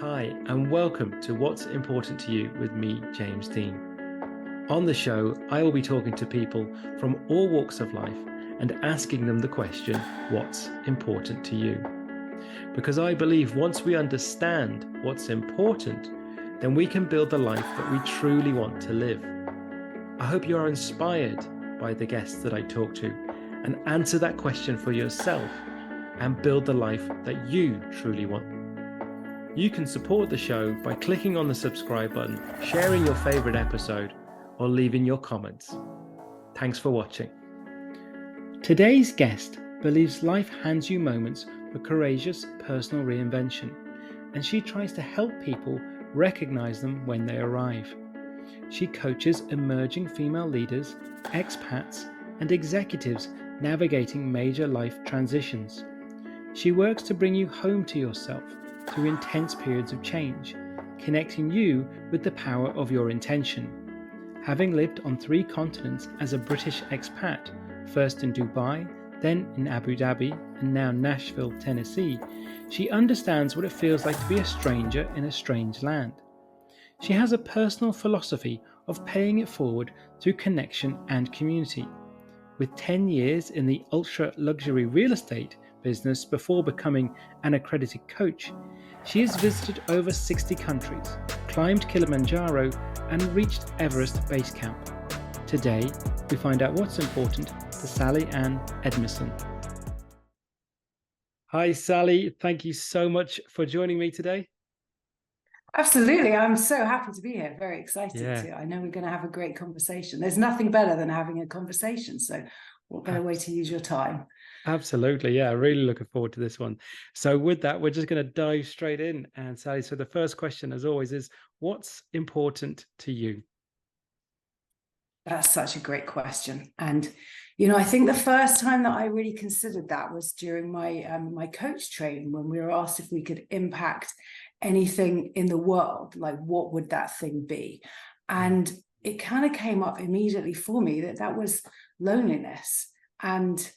Hi, and welcome to What's Important to You with me, James Dean. On the show, I will be talking to people from all walks of life and asking them the question, what's important to you? Because I believe once we understand what's important, then we can build the life that we truly want to live. I hope you are inspired by the guests that I talk to and answer that question for yourself and build the life that you truly want. You can support the show by clicking on the subscribe button, sharing your favorite episode, or leaving your comments. Thanks for watching. Today's guest believes life hands you moments for courageous personal reinvention, and she tries to help people recognize them when they arrive. She coaches emerging female leaders, expats, and executives navigating major life transitions. She works to bring you home to yourself through intense periods of change, connecting you with the power of your intention. Having lived on 3 continents as a British expat, first in Dubai, then in Abu Dhabi, and now Nashville, Tennessee, she understands what it feels like to be a stranger in a strange land. She has a personal philosophy of paying it forward through connection and community. With 10 years in the ultra-luxury real estate business before becoming an accredited coach, she has visited over 60 countries, climbed Kilimanjaro, and reached Everest Base Camp. Today, we find out what's important to Sally Ann Eddmenson. Hi, Sally. Thank you so much for joining me today. Absolutely. I'm so happy to be here. Very excited to. I know we're going to have a great conversation. There's nothing better than having a conversation. So what better way to use your time? Absolutely. Yeah, really looking forward to this one. So with that, we're just going to dive straight in. And Sally, so the first question, as always, is what's important to you? That's such a great question. And, you know, I think the first time that I really considered that was during my my coach training, when we were asked if we could impact anything in the world, like what would that thing be? And it kind of came up immediately for me that was loneliness. And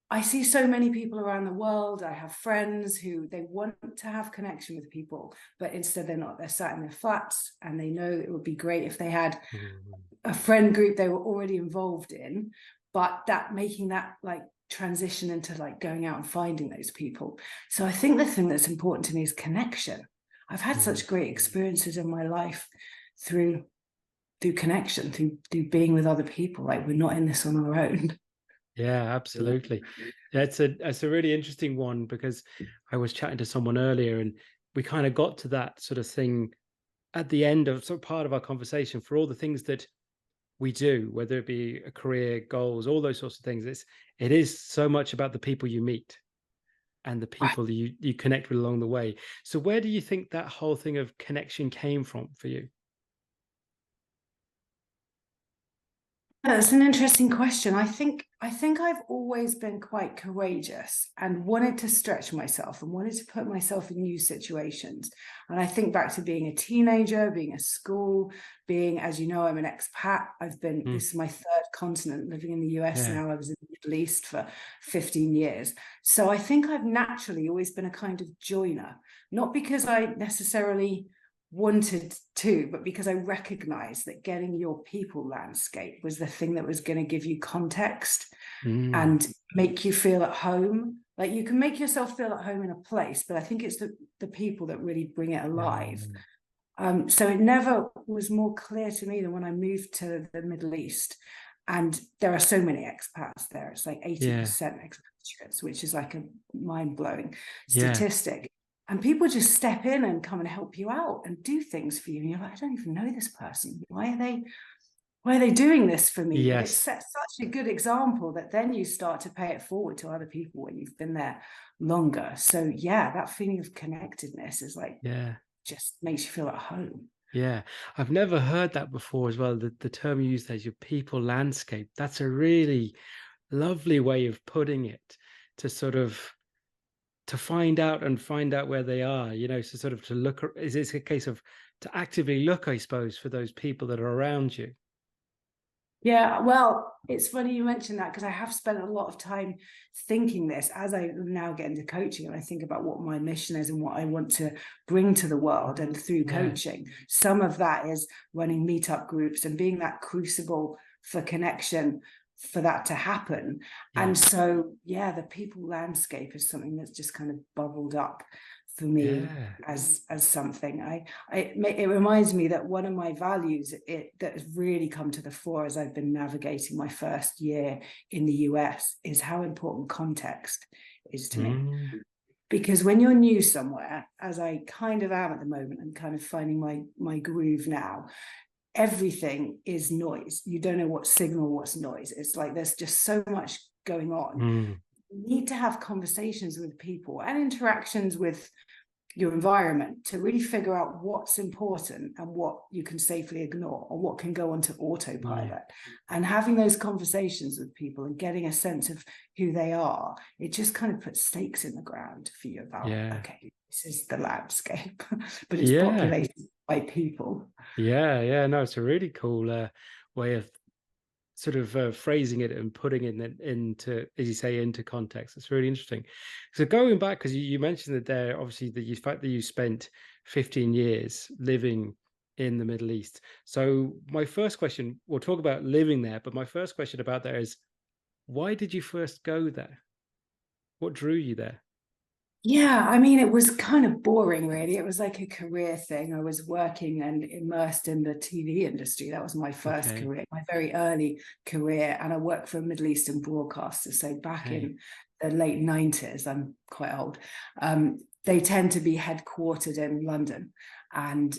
I see so many people around the world. I have friends who they want to have connection with people, but instead they're not. They're sat in their flats, and they know it would be great if they had a friend group they were already involved in, but that making that like transition into like going out and finding those people. So I think the thing that's important to me is connection. I've had such great experiences in my life through connection, through being with other people. Like we're not in this on our own. Yeah, absolutely. That's a really interesting one, because I was chatting to someone earlier and we kind of got to that sort of thing at the end of sort of part of our conversation. For all the things that we do, whether it be a career, goals, all those sorts of things, it is so much about the people you meet and the people you connect with along the way. So where do you think that whole thing of connection came from for you? That's an interesting question. I think I've always been quite courageous and wanted to stretch myself and wanted to put myself in new situations. And I think back to being a teenager, being at school, being, as you know, I'm an expat. I've been, this is my 3rd continent, living in the US now. I was in the Middle East for 15 years. So I think I've naturally always been a kind of joiner, not because I necessarily wanted to, but because I recognized that getting your people landscape was the thing that was going to give you context and make you feel at home. Like you can make yourself feel at home in a place, but I think it's the people that really bring it alive. So it never was more clear to me than when I moved to the Middle East, and there are so many expats there. It's like 80% expatriates, which is like a mind-blowing statistic. And people just step in and come and help you out and do things for you. And you're like, I don't even know this person. Why are they doing this for me? But it sets such a good example that then you start to pay it forward to other people when you've been there longer. So yeah, that feeling of connectedness is like, just makes you feel at home. Yeah, I've never heard that before as well. The term you used as your people landscape. That's a really lovely way of putting it, to sort of to find out where they are, you know, so sort of to look, is it a case of to actively look, I suppose, for those people that are around you? Yeah, well, it's funny you mentioned that, because I have spent a lot of time thinking this as I now get into coaching, and I think about what my mission is and what I want to bring to the world. And through coaching, some of that is running meetup groups and being that crucible for connection for that to happen. And so, yeah, the people landscape is something that's just kind of bubbled up for me as something. It reminds me that one of my values that has really come to the fore as I've been navigating my first year in the US is how important context is to me. Because when you're new somewhere, as I kind of am at the moment, I'm kind of finding my groove now. Everything is noise. You don't know what signal, what's noise. It's like there's just so much going on. You need to have conversations with people and interactions with your environment to really figure out what's important and what you can safely ignore, or what can go onto autopilot. And having those conversations with people and getting a sense of who they are, it just kind of puts stakes in the ground for you about, okay, this is the landscape, but it's populated by people. No, it's a really cool way of sort of phrasing it and putting it into, as you say, into context. It's really interesting. So going back, because you mentioned that there, obviously, the fact that you spent 15 years living in the Middle East. So my first question, we'll talk about living there, but my first question about there is, why did you first go there? What drew you there? Yeah, I mean, it was kind of boring, really. It was like a career thing. I was working and immersed in the TV industry. That was my first career, my very early career. And I worked for a Middle Eastern broadcaster. So back in the late 90s, I'm quite old, they tend to be headquartered in London. And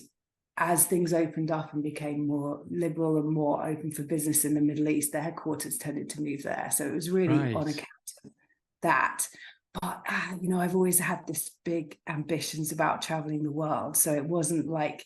as things opened up and became more liberal and more open for business in the Middle East, their headquarters tended to move there. So it was really on account of that. But you know, I've always had this big ambitions about traveling the world. So it wasn't like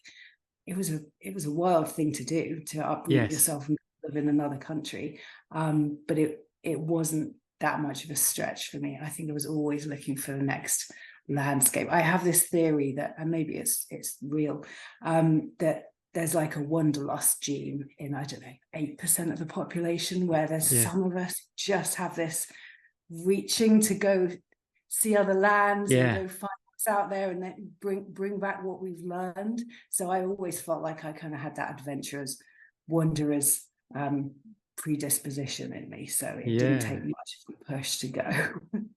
it was a wild thing to do, to uproot yourself and live in another country. But it wasn't that much of a stretch for me. I think I was always looking for the next landscape. I have this theory that, and maybe it's real, that there's like a wanderlust gene in, I don't know, 8% of the population, where there's some of us just have this reaching to go see other lands and go find what's out there, and then bring back what we've learned. So I always felt like I kind of had that adventurous, wanderer's predisposition in me. So it didn't take much of a push to go.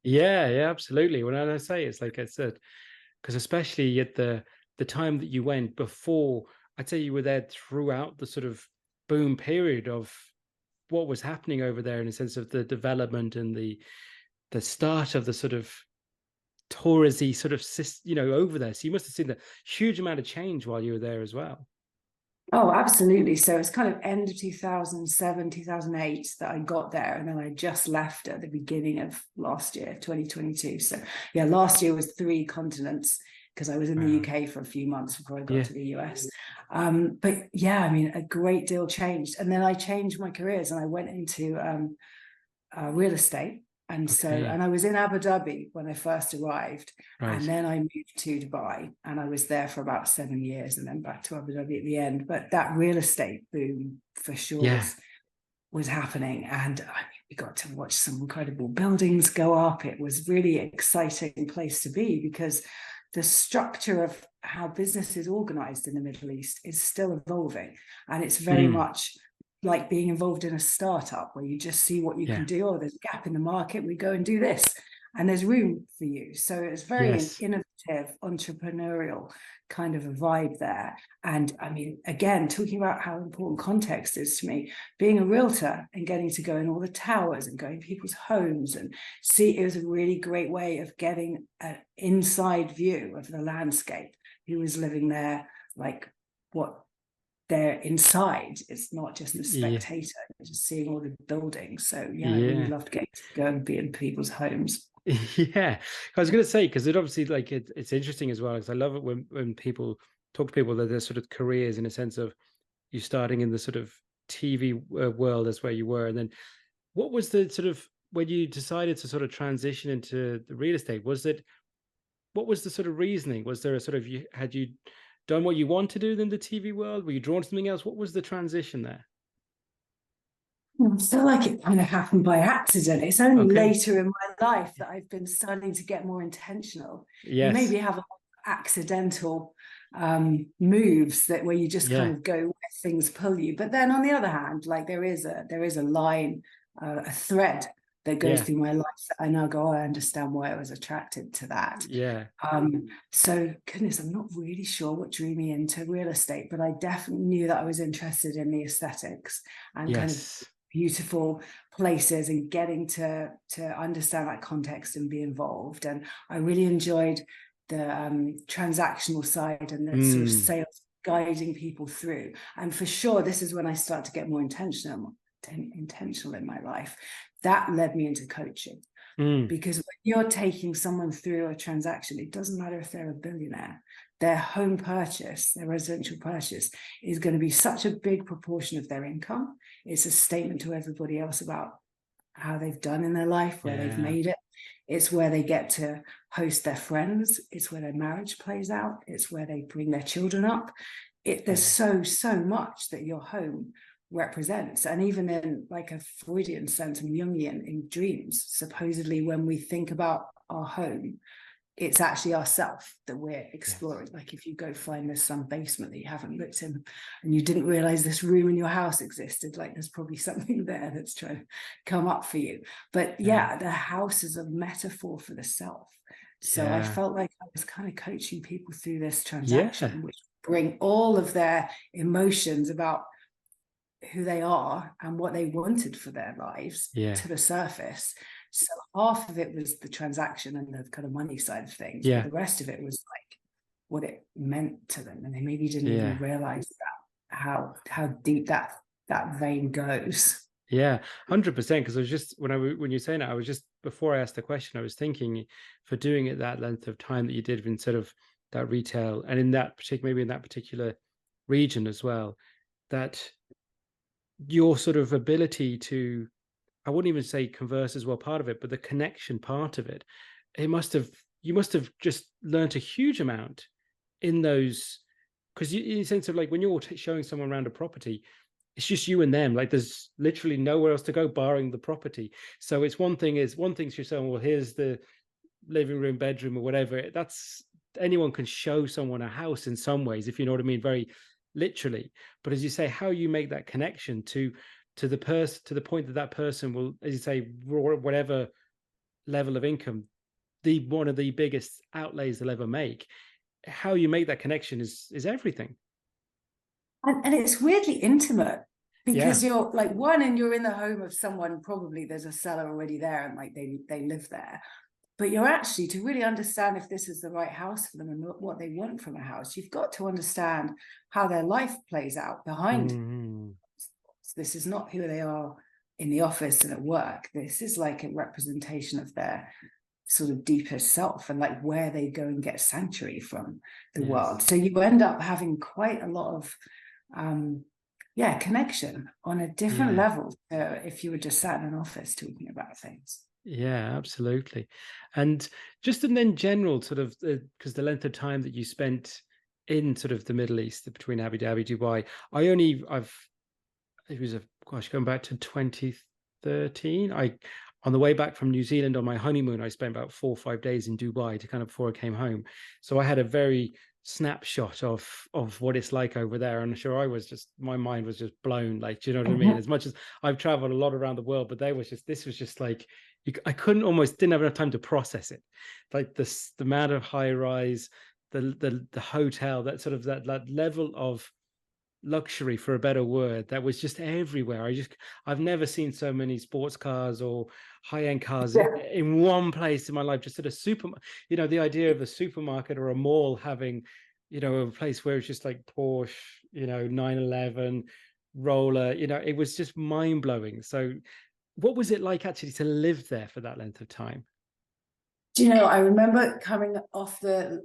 Absolutely. When I say, it's like I said, because especially at the time that you went, before, I'd say you were there throughout the sort of boom period of what was happening over there, in a sense of the development and the start of the sort of touristy sort of, you know, over there. So you must have seen the huge amount of change while you were there as well. Oh, absolutely. So it's kind of end of 2007, 2008 that I got there. And then I just left at the beginning of last year, 2022. So yeah, last year was 3 continents, because I was in the UK for a few months before I got to the US. But yeah, I mean, a great deal changed. And then I changed my careers and I went into real estate. And so, and I was in Abu Dhabi when I first arrived, and then I moved to Dubai, and I was there for about 7 years, and then back to Abu Dhabi at the end. But that real estate boom for sure was happening, and I mean, we got to watch some incredible buildings go up. It was really an exciting place to be, because the structure of how business is organized in the Middle East is still evolving, and it's very much like being involved in a startup, where you just see what you can do. Oh, there's a gap in the market, we go and do this, and there's room for you. So it's very innovative, entrepreneurial kind of a vibe there. And I mean, again, talking about how important context is to me, being a realtor and getting to go in all the towers and going to people's homes and see, it was a really great way of getting an inside view of the landscape, who was living there, like what they're inside. It's not just the spectator, just seeing all the buildings. So I really loved getting to go and be in people's homes. I was going to say, because it obviously, like, it's interesting as well, because I love it when people talk to people that their sort of careers, in a sense of you starting in the sort of TV world, as where you were, and then what was the sort of, when you decided to sort of transition into the real estate, what was the sort of reasoning? Was there a sort of, had you done what you want to do in the TV world? Were you drawn to something else? What was the transition there? I feel like it kind of happened by accident. It's only Okay. later in my life that I've been starting to get more intentional. You Yes. maybe have accidental moves that where you just kind Yeah. of go where things pull you. But then on the other hand, like there is a line, a thread that goes Yeah. through my life that I now go, oh, I understand why I was attracted to that. Yeah. So goodness, I'm not really sure what drew me into real estate, but I definitely knew that I was interested in the aesthetics and kind of Yes. beautiful places and getting to understand that context and be involved. And I really enjoyed the transactional side and the sort of sales, guiding people through. And for sure, this is when I start to get more intentional in my life. That led me into coaching. Because when you're taking someone through a transaction, it doesn't matter if they're a billionaire, their home purchase, their residential purchase is going to be such a big proportion of their income. It's a statement to everybody else about how they've done in their life, where they've made it. It's where they get to host their friends. It's where their marriage plays out. It's where they bring their children up. There's so much that your home represents. And even in like a Freudian sense and Jungian in dreams, supposedly when we think about our home, it's actually ourself that we're exploring. Like if you go find there's some basement that you haven't looked in and you didn't realize this room in your house existed, like there's probably something there that's trying to come up for you. But yeah, the house is a metaphor for the self. So I felt like I was kind of coaching people through this transaction, which bring all of their emotions about who they are and what they wanted for their lives to the surface. So half of it was the transaction and the kind of money side of things, but the rest of it was like what it meant to them, and they maybe didn't even realize that how deep that vein goes. Yeah, 100%. Because I was just when you're saying it, I was just before I asked the question, I was thinking for doing it that length of time that you did in sort of that retail and in that particular, maybe in that particular region as well, that your sort of ability to, I wouldn't even say converse as well part of it, but the connection part of it, you must have just learned a huge amount in those, because in the sense of like when you're showing someone around a property, it's just you and them. Like there's literally nowhere else to go barring the property. So it's one thing to say, well, here's the living room, bedroom, or whatever. That's, anyone can show someone a house in some ways, if you know what I mean, very literally. But as you say, how you make that connection to the person, to the point that that person will, as you say, whatever level of income, one of the biggest outlays they'll ever make, how you make that connection is everything. And it's weirdly intimate because you're like and you're in the home of someone, probably there's a seller already there and like they live there. But you're actually, to really understand if this is the right house for them and what they want from a house, you've got to understand how their life plays out behind. This is not who they are in the office and at work. This is like a representation of their sort of deepest self and like where they go and get sanctuary from the world. So you end up having quite a lot of connection on a different level if you were just sat in an office talking about things. Yeah, absolutely. And just in then general sort of, because the length of time that you spent in sort of the Middle East between Abu Dhabi, Dubai, it was going back to 2013. On the way back from New Zealand on my honeymoon, I spent about 4 or 5 days in Dubai to kind of before I came home. So I had a very snapshot of what it's like over there. And I'm sure my mind was just blown. Like, do you know what I mean? As much as I've traveled a lot around the world, but this was just like, I didn't have enough time to process it. Like the amount of high rise, the hotel, that sort of that level of luxury, for a better word, that was just everywhere. I've never seen so many sports cars or high-end cars in one place in my life. Just at a the idea of a supermarket or a mall having, a place where it's just like Porsche, 911 roller, it was just mind-blowing. So what was it like actually to live there for that length of time? Do you know, I remember coming off the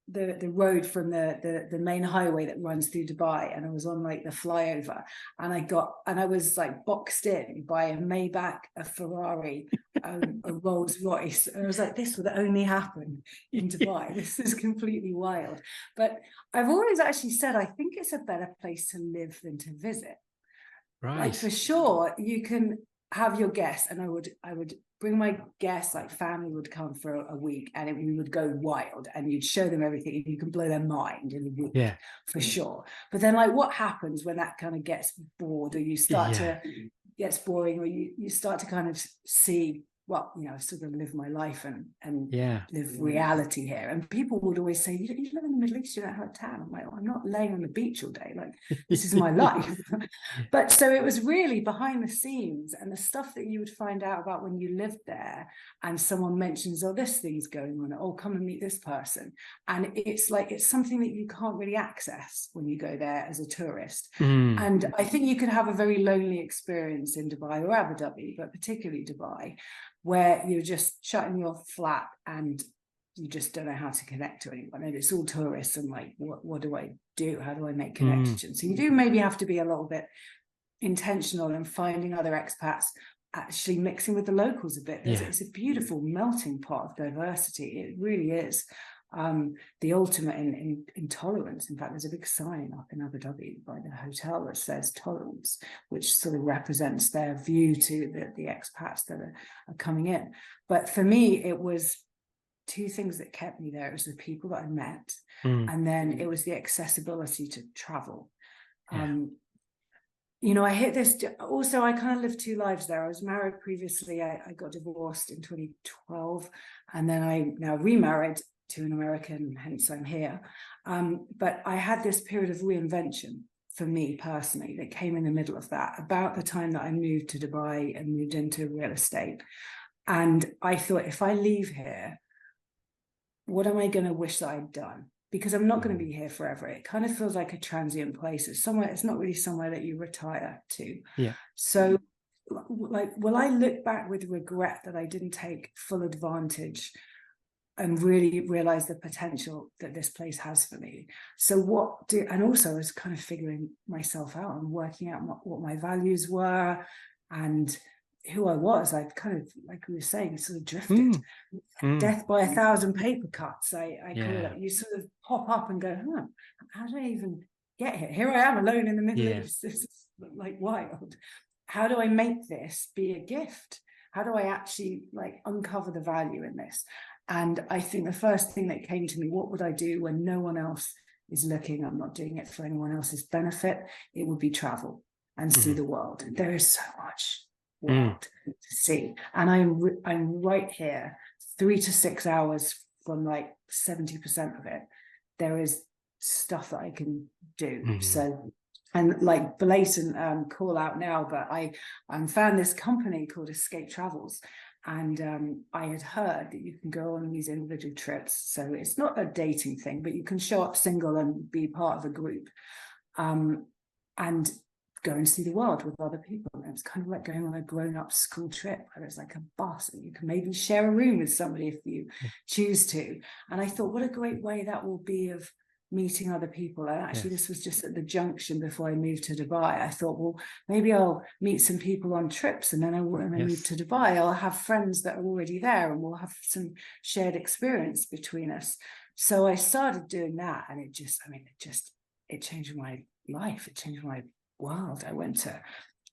road from the main highway that runs through Dubai, and I was on like the flyover, and I was like boxed in by a Maybach, a Ferrari, a Rolls Royce, and I was like, this would only happen in Dubai. This is completely wild. But I've always actually said I think it's a better place to live than to visit. Like for sure, you can have your guests, and I would bring my guests, like family would come for a week, and we would go wild, and you'd show them everything, and you can blow their mind in a week, for sure. But then, like, what happens when that kind of gets bored, or you start to gets boring, or you start to kind of see, well, you know, I've still got to live my life and live reality here. And people would always say, you live in the Middle East, you don't have a tan. I'm like, oh, I'm not laying on the beach all day. Like, this is my life. But so it was really behind the scenes, and the stuff that you would find out about when you lived there, and someone mentions, oh, this thing's going on, oh, come and meet this person. And it's like, it's something that you can't really access when you go there as a tourist. And I think you could have a very lonely experience in Dubai or Abu Dhabi, but particularly Dubai, where you're just shut in your flat and you just don't know how to connect to anyone, and it's all tourists, and like, what do I do? How do I make connections? So you do maybe have to be a little bit intentional in finding other expats, actually mixing with the locals a bit. It's a beautiful melting pot of diversity. It really is. The ultimate in tolerance. In fact, there's a big sign up in Abu Dhabi by the hotel that says tolerance, which sort of represents their view to the expats that are coming in. But for me, it was two things that kept me there. It was the people that I met, and then it was the accessibility to travel. You know, I hit this also, I kind of lived two lives there. I was married previously. I got divorced in 2012, and then I now remarried to an American, hence I'm here. But I had this period of reinvention for me personally that came in the middle of that, about the time that I moved to Dubai and moved into real estate. And I thought, if I leave here, what am I going to wish that I'd done? Because I'm not going to be here forever. It kind of feels like a transient place. It's somewhere, it's not really somewhere that you retire to. So, like, will I look back with regret that I didn't take full advantage and really realize the potential that this place has for me? So and also I was kind of figuring myself out and working out what my values were and who I was. I kind of, like we were saying, sort of drifted. Death by 1,000 paper cuts. I call it. You sort of pop up and go, how did I even get here? Here I am alone in the Middle East. This is like wild. How do I make this be a gift? How do I actually like uncover the value in this? And I think the first thing that came to me, what would I do when no one else is looking? I'm not doing it for anyone else's benefit. It would be travel and see the world. There is so much world to see. And I'm right here, 3 to 6 hours from like 70% of it. There is stuff that I can do. So, and like blatant call out now, but I found this company called Escape Travels. And I had heard that you can go on these individual trips. So it's not a dating thing, but you can show up single and be part of a group and go and see the world with other people. And it's kind of like going on a grown-up school trip, where it's like a bus, and you can maybe share a room with somebody if you choose to. And I thought, what a great way that will be of meeting other people. And actually this was just at the junction before I moved to Dubai. I thought, well, maybe I'll meet some people on trips, and then when I move to Dubai, I'll have friends that are already there, and we'll have some shared experience between us. So I started doing that, and it changed my life. It changed my world. I went to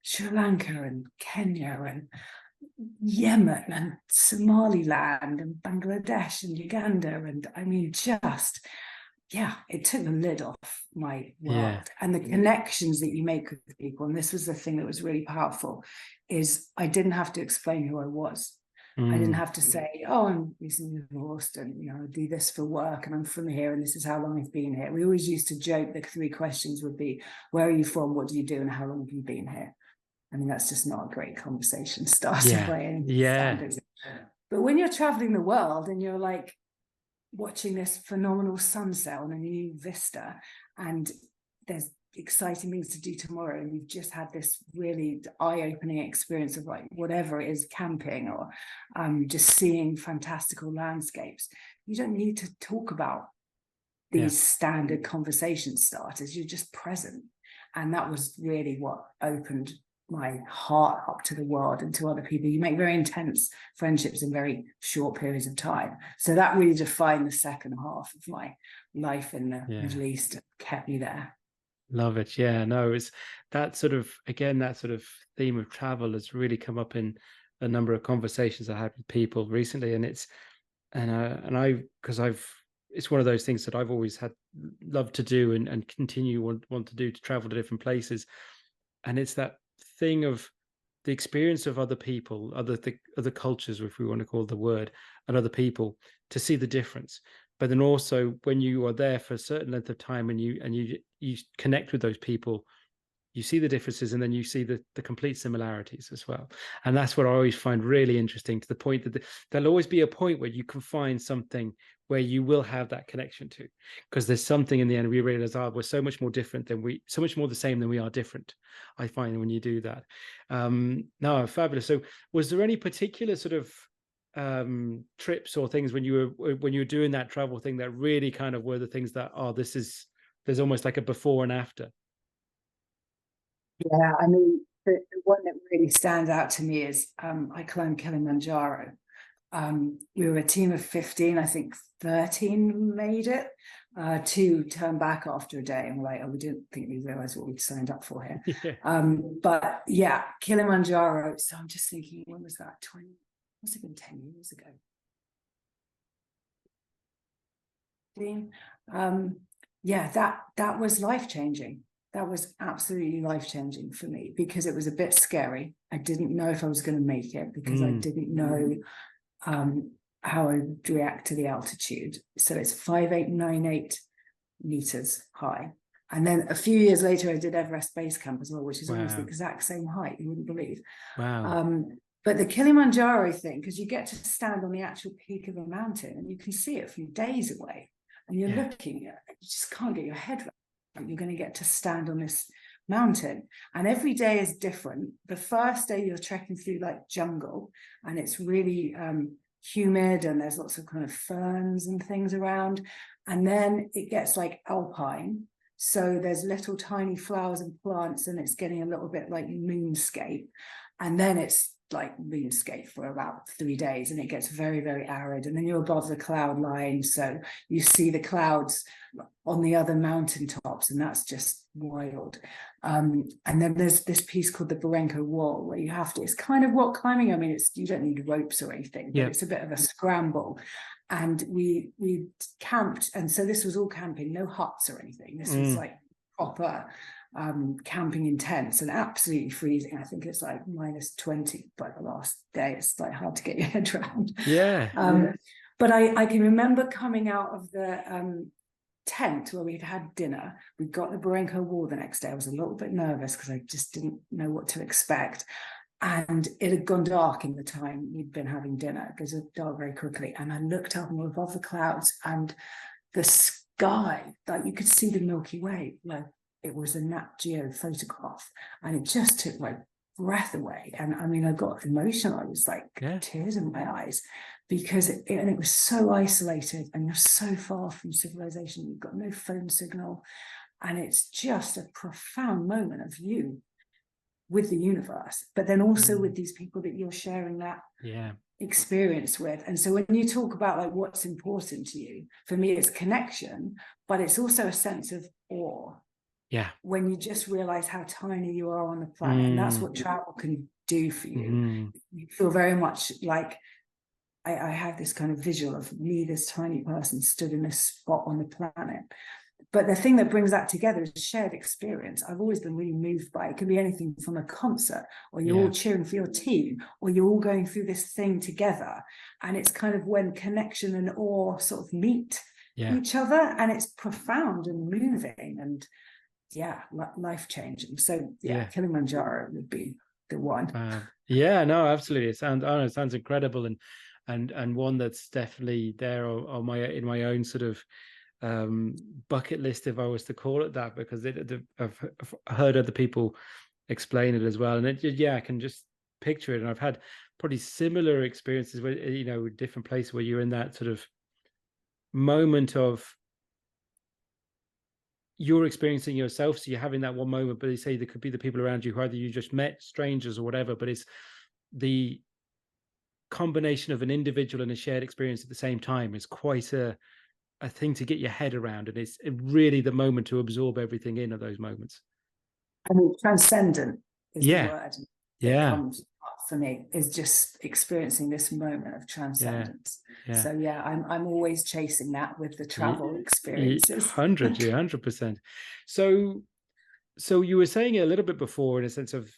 Sri Lanka and Kenya and Yemen and Somaliland and Bangladesh and Uganda, and I mean, just it took the lid off my world. And the connections that you make with people, and this was the thing that was really powerful, is I didn't have to explain who I was. I didn't have to say, oh, I'm recently divorced, and you know, I do this for work, and I'm from here, and this is how long I've been here. We always used to joke the 3 questions would be, where are you from, what do you do, and how long have you been here? I mean, that's just not a great conversation starter by any standards. But when you're traveling the world and you're like watching this phenomenal sunset on a new vista, and there's exciting things to do tomorrow, and you've just had this really eye-opening experience of like whatever it is, camping or just seeing fantastical landscapes, you don't need to talk about these standard conversation starters. You're just present. And that was really what opened my heart up to the world and to other people. You make very intense friendships in very short periods of time. So that really defined the second half of my life in the Middle East and kept me there. Love it. Yeah, no, it's that sort of, again, that sort of theme of travel has really come up in a number of conversations I had with people recently. And it's, and I, because I've, it's one of those things that I've always had loved to do and continue want to do, to travel to different places. And it's that thing of the experience of other people, other cultures, if we want to call it the word, and other people, to see the difference. But then also when you are there for a certain length of time and you connect with those people, you see the differences, and then you see the complete similarities as well. And that's what I always find really interesting, to the point that there'll always be a point where you can find something where you will have that connection to, because there's something in the end we realize, we're so much more different than so much more the same than we are different. I find when you do that. No, fabulous. So was there any particular sort of trips or things when you were doing that travel thing that really kind of were the things that, there's almost like a before and after? Yeah, I mean, the one that really stands out to me is I climbed Kilimanjaro. We were a team of 15, I think 13 made it. 2 turned back after a day, and we're like, oh, we didn't think we realized what we'd signed up for here. Yeah. But yeah, Kilimanjaro. So I'm just thinking, when was that? Must have been 10 years ago. Yeah, that was life-changing. That was absolutely life-changing for me, because it was a bit scary. I didn't know if I was going to make it, because I didn't know how I would react to the altitude. So it's 5,898 meters high. And then a few years later, I did Everest Base Camp as well, which is almost the exact same height, you wouldn't believe. Wow. But the Kilimanjaro thing, because you get to stand on the actual peak of a mountain and you can see it from days away, and you're looking at it, you just can't get your head around. You're going to get to stand on this mountain, and every day is different. The first day you're trekking through like jungle, and it's really humid, and there's lots of kind of ferns and things around. And then it gets like alpine, so there's little tiny flowers and plants, and it's getting a little bit like moonscape. And then it's like moonscape for about 3 days, and it gets very, very arid. And then you're above the cloud line, so you see the clouds on the other mountaintops, and that's just wild. And then there's this piece called the 𝙬𝙀𝙀 Wall, where you have to, it's kind of rock climbing. I mean, you don't need ropes or anything, but it's a bit of a scramble. And we camped, and so this was all camping, no huts or anything. This was like proper camping in tents, and absolutely freezing. I think it's like -20 by the last day. It's like hard to get your head around. But I can remember coming out of the tent where we'd had dinner. We got the 𝙬𝙀𝙀 Wall the next day. I was a little bit nervous because I just didn't know what to expect. And it had gone dark in the time we'd been having dinner. It goes dark very quickly. And I looked up and we're above the clouds, and the sky, like you could see the Milky Way, like it was a Nat Geo photograph, and it just took my breath away. And I mean, I got emotional. I was like tears in my eyes, because it was so isolated, and you're so far from civilization. You've got no phone signal, and it's just a profound moment of you with the universe, but then also with these people that you're sharing that experience with. And so when you talk about like what's important to you, for me it's connection, but it's also a sense of awe. When you just realize how tiny you are on the planet, and that's what travel can do for you. You feel very much like I have this kind of visual of me, this tiny person stood in a spot on the planet. But the thing that brings that together is shared experience. I've always been really moved by it. It can be anything from a concert, or you're all cheering for your team, or you're all going through this thing together. And it's kind of when connection and awe sort of meet each other, and it's profound and moving and life-changing. So Kilimanjaro would be the one. No, absolutely. It sounds incredible, and one that's definitely there on in my own sort of bucket list, if I was to call it that, because I've heard other people explain it as well, and I can just picture it. And I've had probably similar experiences where, different places where you're in that sort of moment of you're experiencing yourself, so you're having that one moment, but they say there could be the people around you who either you just met, strangers or whatever, but it's the combination of an individual and a shared experience at the same time is quite a a thing to get your head around, and it's really the moment to absorb everything in at those moments. I mean, transcendent is the Yeah. word that Yeah. comes up for me, is just experiencing this moment of transcendence. Yeah. So yeah, I'm always chasing that with the travel experiences. 100%. So you were saying it a little bit before, in a sense of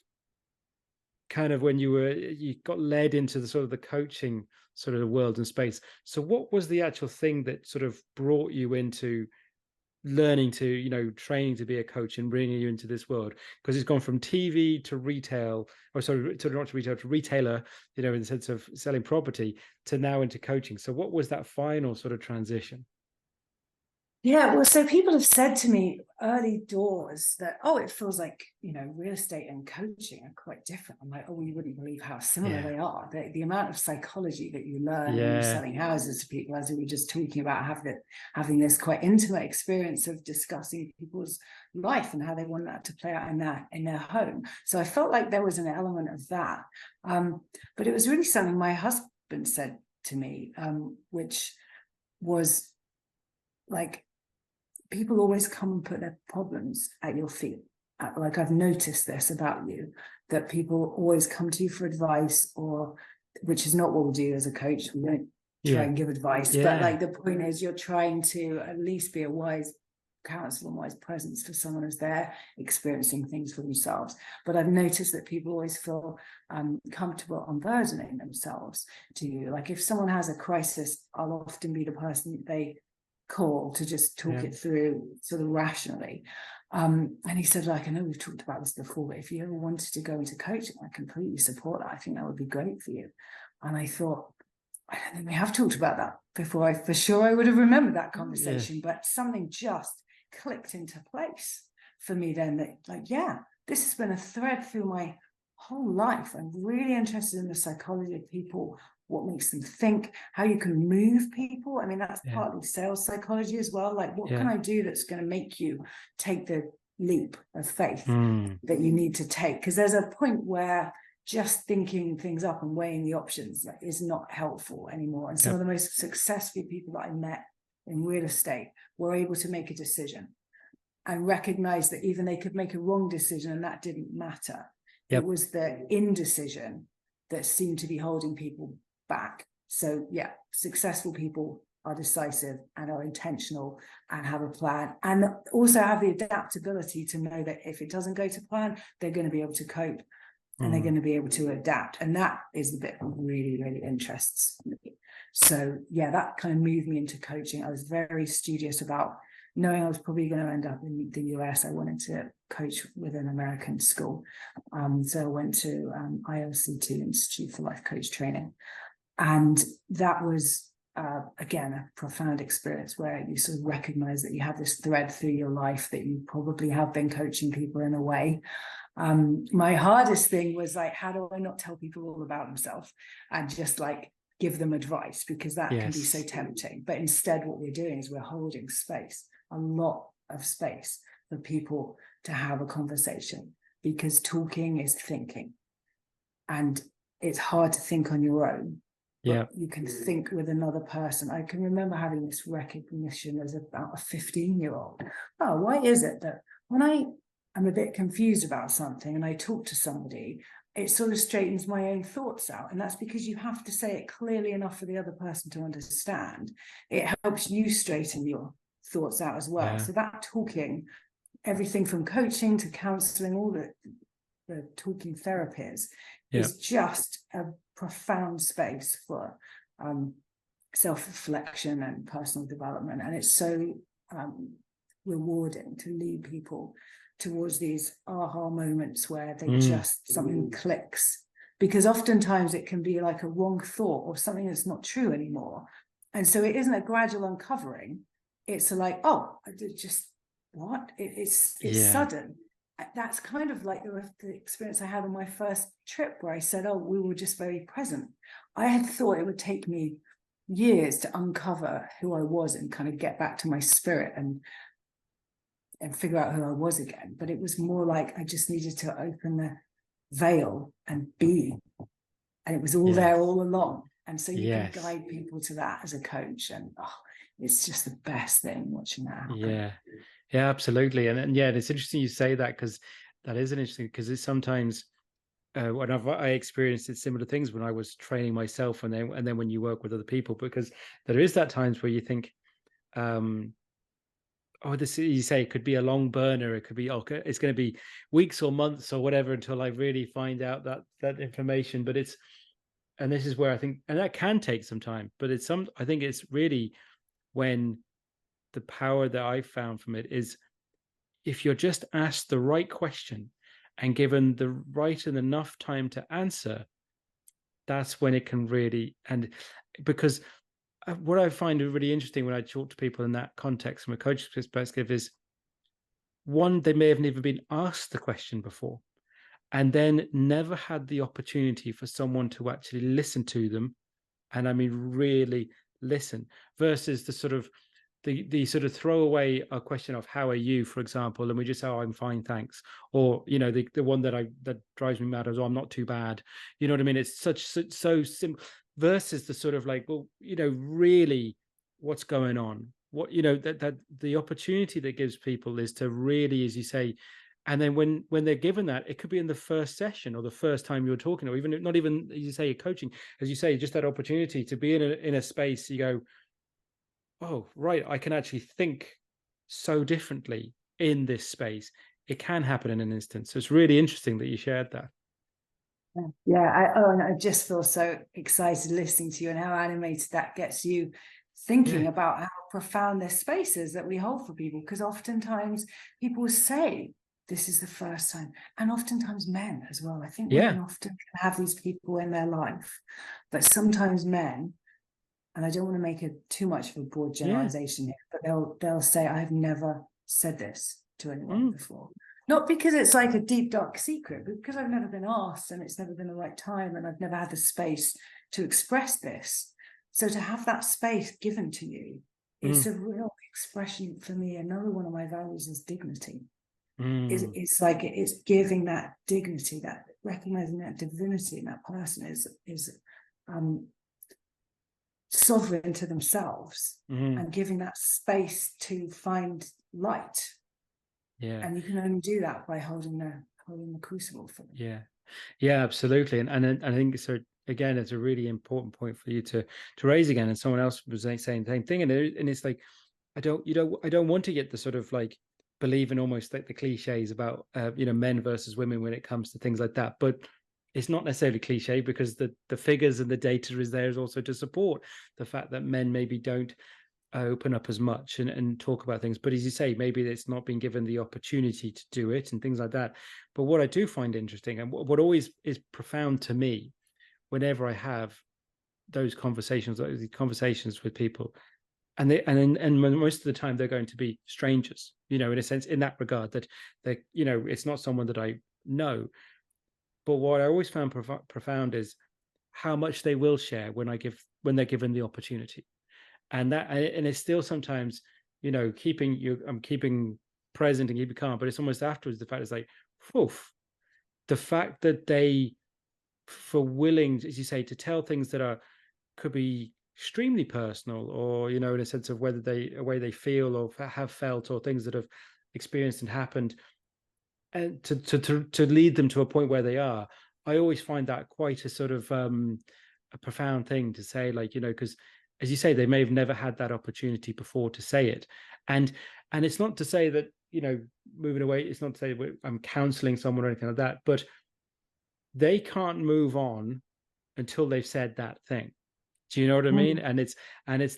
kind of when you got led into the sort of the coaching sort of the world and space. So what was the actual thing that sort of brought you into learning to, you know, training to be a coach and bringing you into this world? Because it's gone from TV to retail, or sorry, to not to retail, to retailer, you know, in the sense of selling property, to now into coaching. So what was that final sort of transition? Yeah, well, so people have said to me early doors that, oh, it feels like, you know, real estate and coaching are quite different. I'm like, oh, you wouldn't believe how similar they are. The amount of psychology that you learn when you're selling houses to people, as we were just talking about, having this quite intimate experience of discussing people's life and how they want that to play out in their home. So I felt like there was an element of that. But it was really something my husband said to me, which was like, people always come and put their problems at your feet. Like, I've noticed this about you, that people always come to you for advice, or, which is not what we do as a coach. We don't try and give advice, but like, the point is, you're trying to at least be a wise counsel and wise presence for someone as they're experiencing things for themselves. But I've noticed that people always feel comfortable unburdening themselves to you. Like, if someone has a crisis, I'll often be the person that they call to just talk it through sort of rationally. And he said, like, I know we've talked about this before, but if you ever wanted to go into coaching, I completely support that. I think that would be great for you. And I thought, I don't think we have talked about that before. For sure I would have remembered that conversation, but something just clicked into place for me then, that, like, yeah, this has been a thread through my whole life. I'm really interested in the psychology of people, what makes them think, how you can move people. I mean, that's partly sales psychology as well. Like, what can I do that's going to make you take the leap of faith that you need to take? Because there's a point where just thinking things up and weighing the options is not helpful anymore. And some of the most successful people that I met in real estate were able to make a decision and recognize that even they could make a wrong decision and that didn't matter. It was the indecision that seemed to be holding people back. So yeah, successful people are decisive and are intentional and have a plan, and also have the adaptability to know that if it doesn't go to plan, they're going to be able to cope and they're going to be able to adapt. And that is the bit that really, really interests me. So yeah, that kind of moved me into coaching. I was very studious about knowing I was probably going to end up in the US. I wanted to coach with an American school. So I went to ILCT, Institute for Life Coach Training. And that was, again, a profound experience where you sort of recognize that you have this thread through your life, that you probably have been coaching people in a way. My hardest thing was, like, how do I not tell people all about themselves and just like give them advice, because that can be so tempting. But instead what we're doing is we're holding space, a lot of space, for people to have a conversation, because talking is thinking, and it's hard to think on your own. But you can think with another person. I can remember having this recognition as about a 15-year-old. Oh, why is it that when I am a bit confused about something and I talk to somebody, it sort of straightens my own thoughts out? And that's because you have to say it clearly enough for the other person to understand. It helps you straighten your thoughts out as well. So that talking, everything from coaching to counseling, all the talking therapies, is just a profound space for self-reflection and personal development. And it's so rewarding to lead people towards these aha moments where they just, something clicks, because oftentimes it can be like a wrong thought or something that's not true anymore. And so it isn't a gradual uncovering. It's like, oh, I did just, what? It's sudden. That's kind of like the experience I had on my first trip, where I said, oh, we were just very present. I had thought it would take me years to uncover who I was and kind of get back to my spirit and figure out who I was again. But it was more like I just needed to open the veil and be. And it was all there all along. And so you can guide people to that as a coach. And it's just the best thing watching that happen. Yeah, absolutely. And yeah, it's interesting you say that, because that is an interesting, because it's sometimes when I experienced it, similar things when I was training myself, and then when you work with other people, because there is that times where you think, oh, this, you say, it could be a long burner. It could be, okay, it's going to be weeks or months or whatever until I really find out that information. But and this is where I think, and that can take some time, but I think it's really when the power that I found from it is, if you're just asked the right question and given the right and enough time to answer, that's when it can really, and because what I find really interesting when I talk to people in that context from a coach's perspective is, one, they may have never been asked the question before, and then never had the opportunity for someone to actually listen to them. And I mean, really listen, versus the sort of throwaway a question of how are you, for example, and we just say, oh, I'm fine, thanks. Or, the one that drives me mad is, oh, I'm not too bad. You know what I mean? It's so simple, versus the sort of like, well, really what's going on? What, that the opportunity that gives people is to really, as you say, and then when they're given that, it could be in the first session or the first time you're talking, or even not even, as you say, coaching, as you say, just that opportunity to be in a space, you go, oh, right, I can actually think so differently in this space. It can happen in an instant. So it's really interesting that you shared that. Yeah, and I just feel so excited listening to you, and how animated that gets you thinking about how profound this space is that we hold for people. Because oftentimes people say this is the first time, and oftentimes men as well. I think women often have these people in their life, but sometimes men, and I don't want to make it too much of a broad generalization here, but they'll say, I've never said this to anyone before. Not because it's like a deep, dark secret, but because I've never been asked, and it's never been the right time, and I've never had the space to express this. So to have that space given to you, it's a real expression for me. Another one of my values is dignity. It's like it's giving that dignity, that recognizing that divinity in that person is sovereign to themselves, and giving that space to find light. And you can only do that by holding the crucible for them. Yeah, absolutely. And I think so. Again, it's a really important point for you to raise again. And someone else was saying the same thing, and it's like, I don't want to get the sort of like believe in almost like the cliches about men versus women when it comes to things like that. But it's not necessarily cliche, because the figures and the data is there is also to support the fact that men maybe don't open up as much and talk about things. But as you say, maybe it's not been given the opportunity to do it and things like that. But what I do find interesting, and what always is profound to me whenever I have those conversations with people, and most of the time they're going to be strangers, in a sense, in that regard, that it's not someone that I know. But what I always found profound is how much they will share when they're given the opportunity. And it's still sometimes, I'm keeping present and keeping calm, but it's almost afterwards, the fact is like, oof, the fact that they, for willing, as you say, to tell things that could be extremely personal, or in a sense of a way they feel or have felt, or things that have experienced and happened, and to lead them to a point where they are. I always find that quite a sort of a profound thing to say, like, because as you say, they may have never had that opportunity before to say it. And it's not to say that, moving away, it's not to say I'm counseling someone or anything like that, but they can't move on until they've said that thing. Do you know what I mean? And it's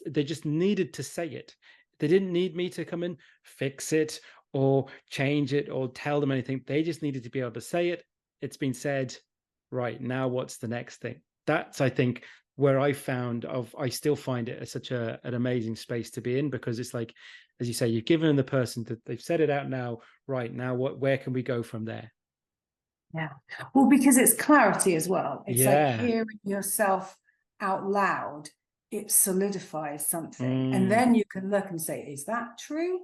they just needed to say it. They didn't need me to come in, fix it or change it or tell them anything. They just needed to be able to say it. It's been said. Right, now what's the next thing? That's, I think, where I still find it such an amazing space to be in, because it's like, as you say, you've given the person that they've said it out now. Right, now where can we go from there? Yeah, well, because it's clarity as well. It's like hearing yourself out loud, it solidifies something, and then you can look and say, is that true?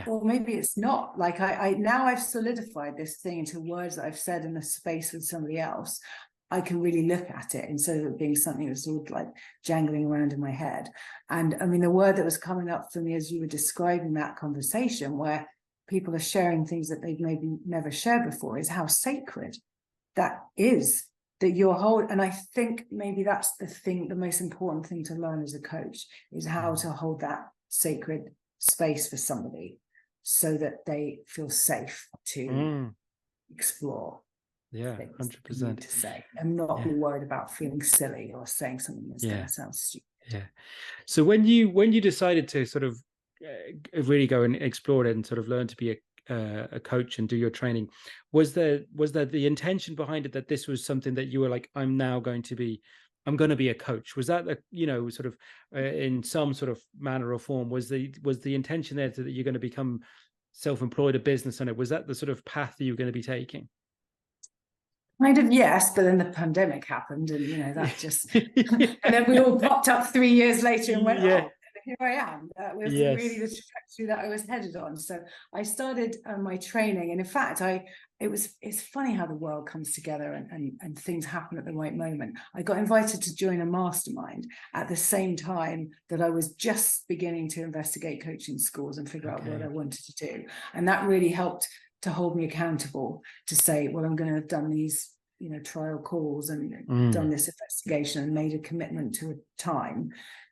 Or maybe it's not. Like now I've solidified this thing into words that I've said in a space with somebody else. I can really look at it instead of it being something that's sort of like jangling around in my head. And I mean, the word that was coming up for me as you were describing that conversation, where people are sharing things that they've maybe never shared before, is how sacred that is, that you're holding. And I think maybe that's the thing, the most important thing to learn as a coach, is how to hold that sacred space for somebody so that they feel safe to explore. Yeah, 100%. To say and not be worried about feeling silly or saying something that's going to sound stupid. Yeah. So when you decided to sort of really go and explore it and sort of learn to be a coach and do your training, was there the intention behind it that this was something that you were like, I'm going to be a coach? Was that sort of in some sort of manner or form, was the intention there that you're going to become self-employed, a business on it? Was that the sort of path that you were going to be taking? Kind of, yes, but then the pandemic happened, and that just and then we all popped up 3 years later and went, oh, here I am. That was really the trajectory that I was headed on. So I started my training, and in fact, it's funny how the world comes together and things happen at the right moment. I got invited to join a mastermind at the same time that I was just beginning to investigate coaching schools and figure out what I wanted to do, and that really helped to hold me accountable, to say, well, I'm going to have done these, trial calls and done this investigation and made a commitment to a time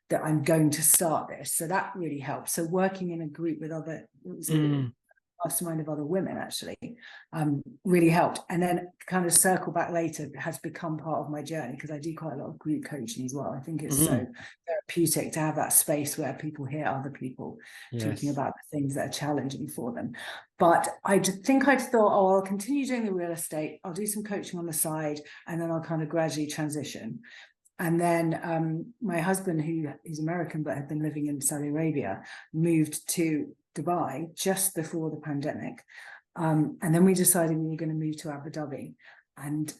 that I'm going to start this. So that really helped. So working in a group with other, it was a mastermind of other women actually, really helped. And then kind of circle back later has become part of my journey, because I do quite a lot of group coaching as well. I think it's so therapeutic to have that space where people hear other people talking about the things that are challenging for them. But I think I'd thought, oh, I'll continue doing the real estate, I'll do some coaching on the side, and then I'll kind of gradually transition. And then my husband, who is American but had been living in Saudi Arabia, moved to Dubai just before the pandemic. And then we decided we were going to move to Abu Dhabi. And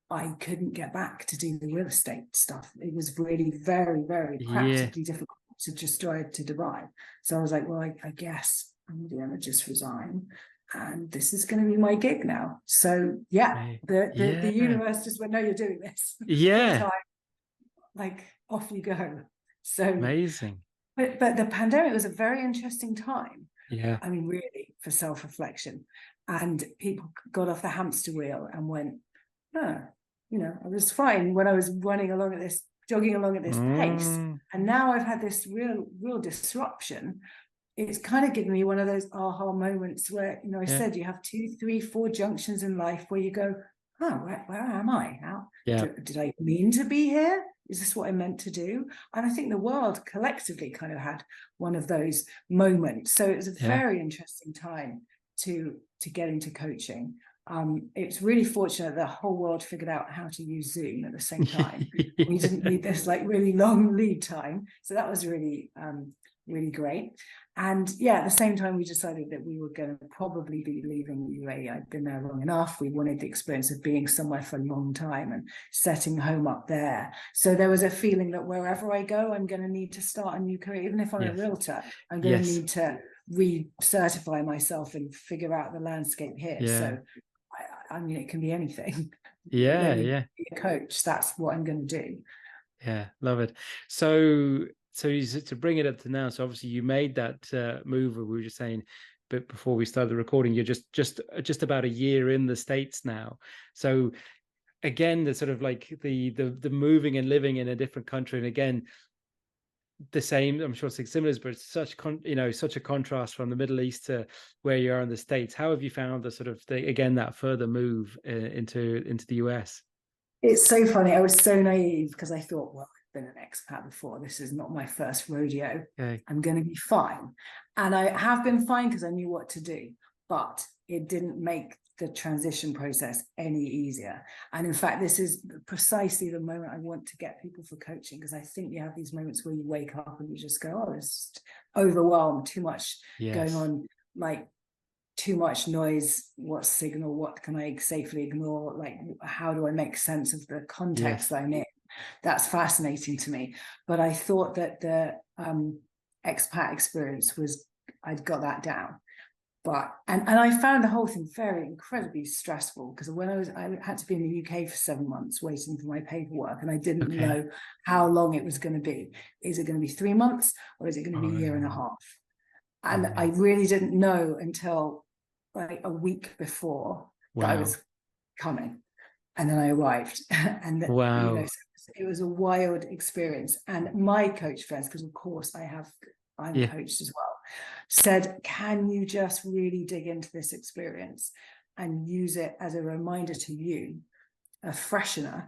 I couldn't get back to do the real estate stuff. It was really very, very practically difficult to just drive to Dubai. So I was like, well, I guess I'm going to just resign. And this is going to be my gig now. So the universe just went, no, you're doing this. Like, off you go. So amazing. But the pandemic was a very interesting time. Yeah. I mean, really, for self-reflection. And people got off the hamster wheel and went, I was fine when I was jogging along at this pace. And now I've had this real disruption. It's kind of given me one of those aha moments where, I said you have 2, 3, 4 junctions in life where you go, oh, where am I now? Did I mean to be here? Is this what I meant to do? And I think the world collectively kind of had one of those moments. So it was a very interesting time to get into coaching. It's really fortunate that the whole world figured out how to use Zoom at the same time. We didn't need this like really long lead time. So that was really, really great. And at the same time, we decided that we were going to probably be leaving the UAE. I'd been there long enough. We wanted the experience of being somewhere for a long time and setting home up there. So there was a feeling that wherever I go, I'm going to need to start a new career. Even if I'm a realtor, I'm going to need to recertify myself and figure out the landscape here. So I mean, it can be anything. Be a coach. That's what I'm going to do. Yeah, love it. So to bring it up to now, so obviously you made that move. We were just saying, but before we started the recording, you're just about a year in the States now. So again, the sort of like the moving and living in a different country, and again, the same, I'm sure it's similar, but it's such a contrast from the Middle East to where you are in the States. How have you found the sort of that further move into the US? It's so funny. I was so naive because I thought, well, I've been an expat before. This is not my first rodeo. I'm going to be fine. And I have been fine because I knew what to do, but it didn't make the transition process any easier. And in fact, this is precisely the moment I want to get people for coaching, because I think you have these moments where you wake up and you just go, oh, it's just overwhelmed, too much going on, like too much noise, what signal, what can I safely ignore, like how do I make sense of the context that I'm in? That's fascinating to me. But I thought that the expat experience I'd got that down. But and I found the whole thing very incredibly stressful, because when I had to be in the UK for 7 months waiting for my paperwork, and I didn't know how long it was going to be. Is it going to be 3 months, or is it going to be a year and a half? And I really didn't know until like a week before that I was coming. And then I arrived, and you know, it was a wild experience. And my coach friends, because of course I'm coached as well, said, can you just really dig into this experience and use it as a reminder to you, a freshener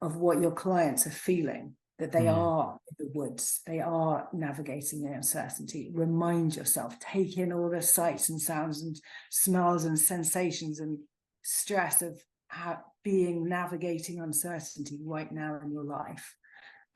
of what your clients are feeling, that they are in the woods, they are navigating the uncertainty. Remind yourself, take in all the sights and sounds and smells and sensations and stress of how navigating uncertainty right now in your life,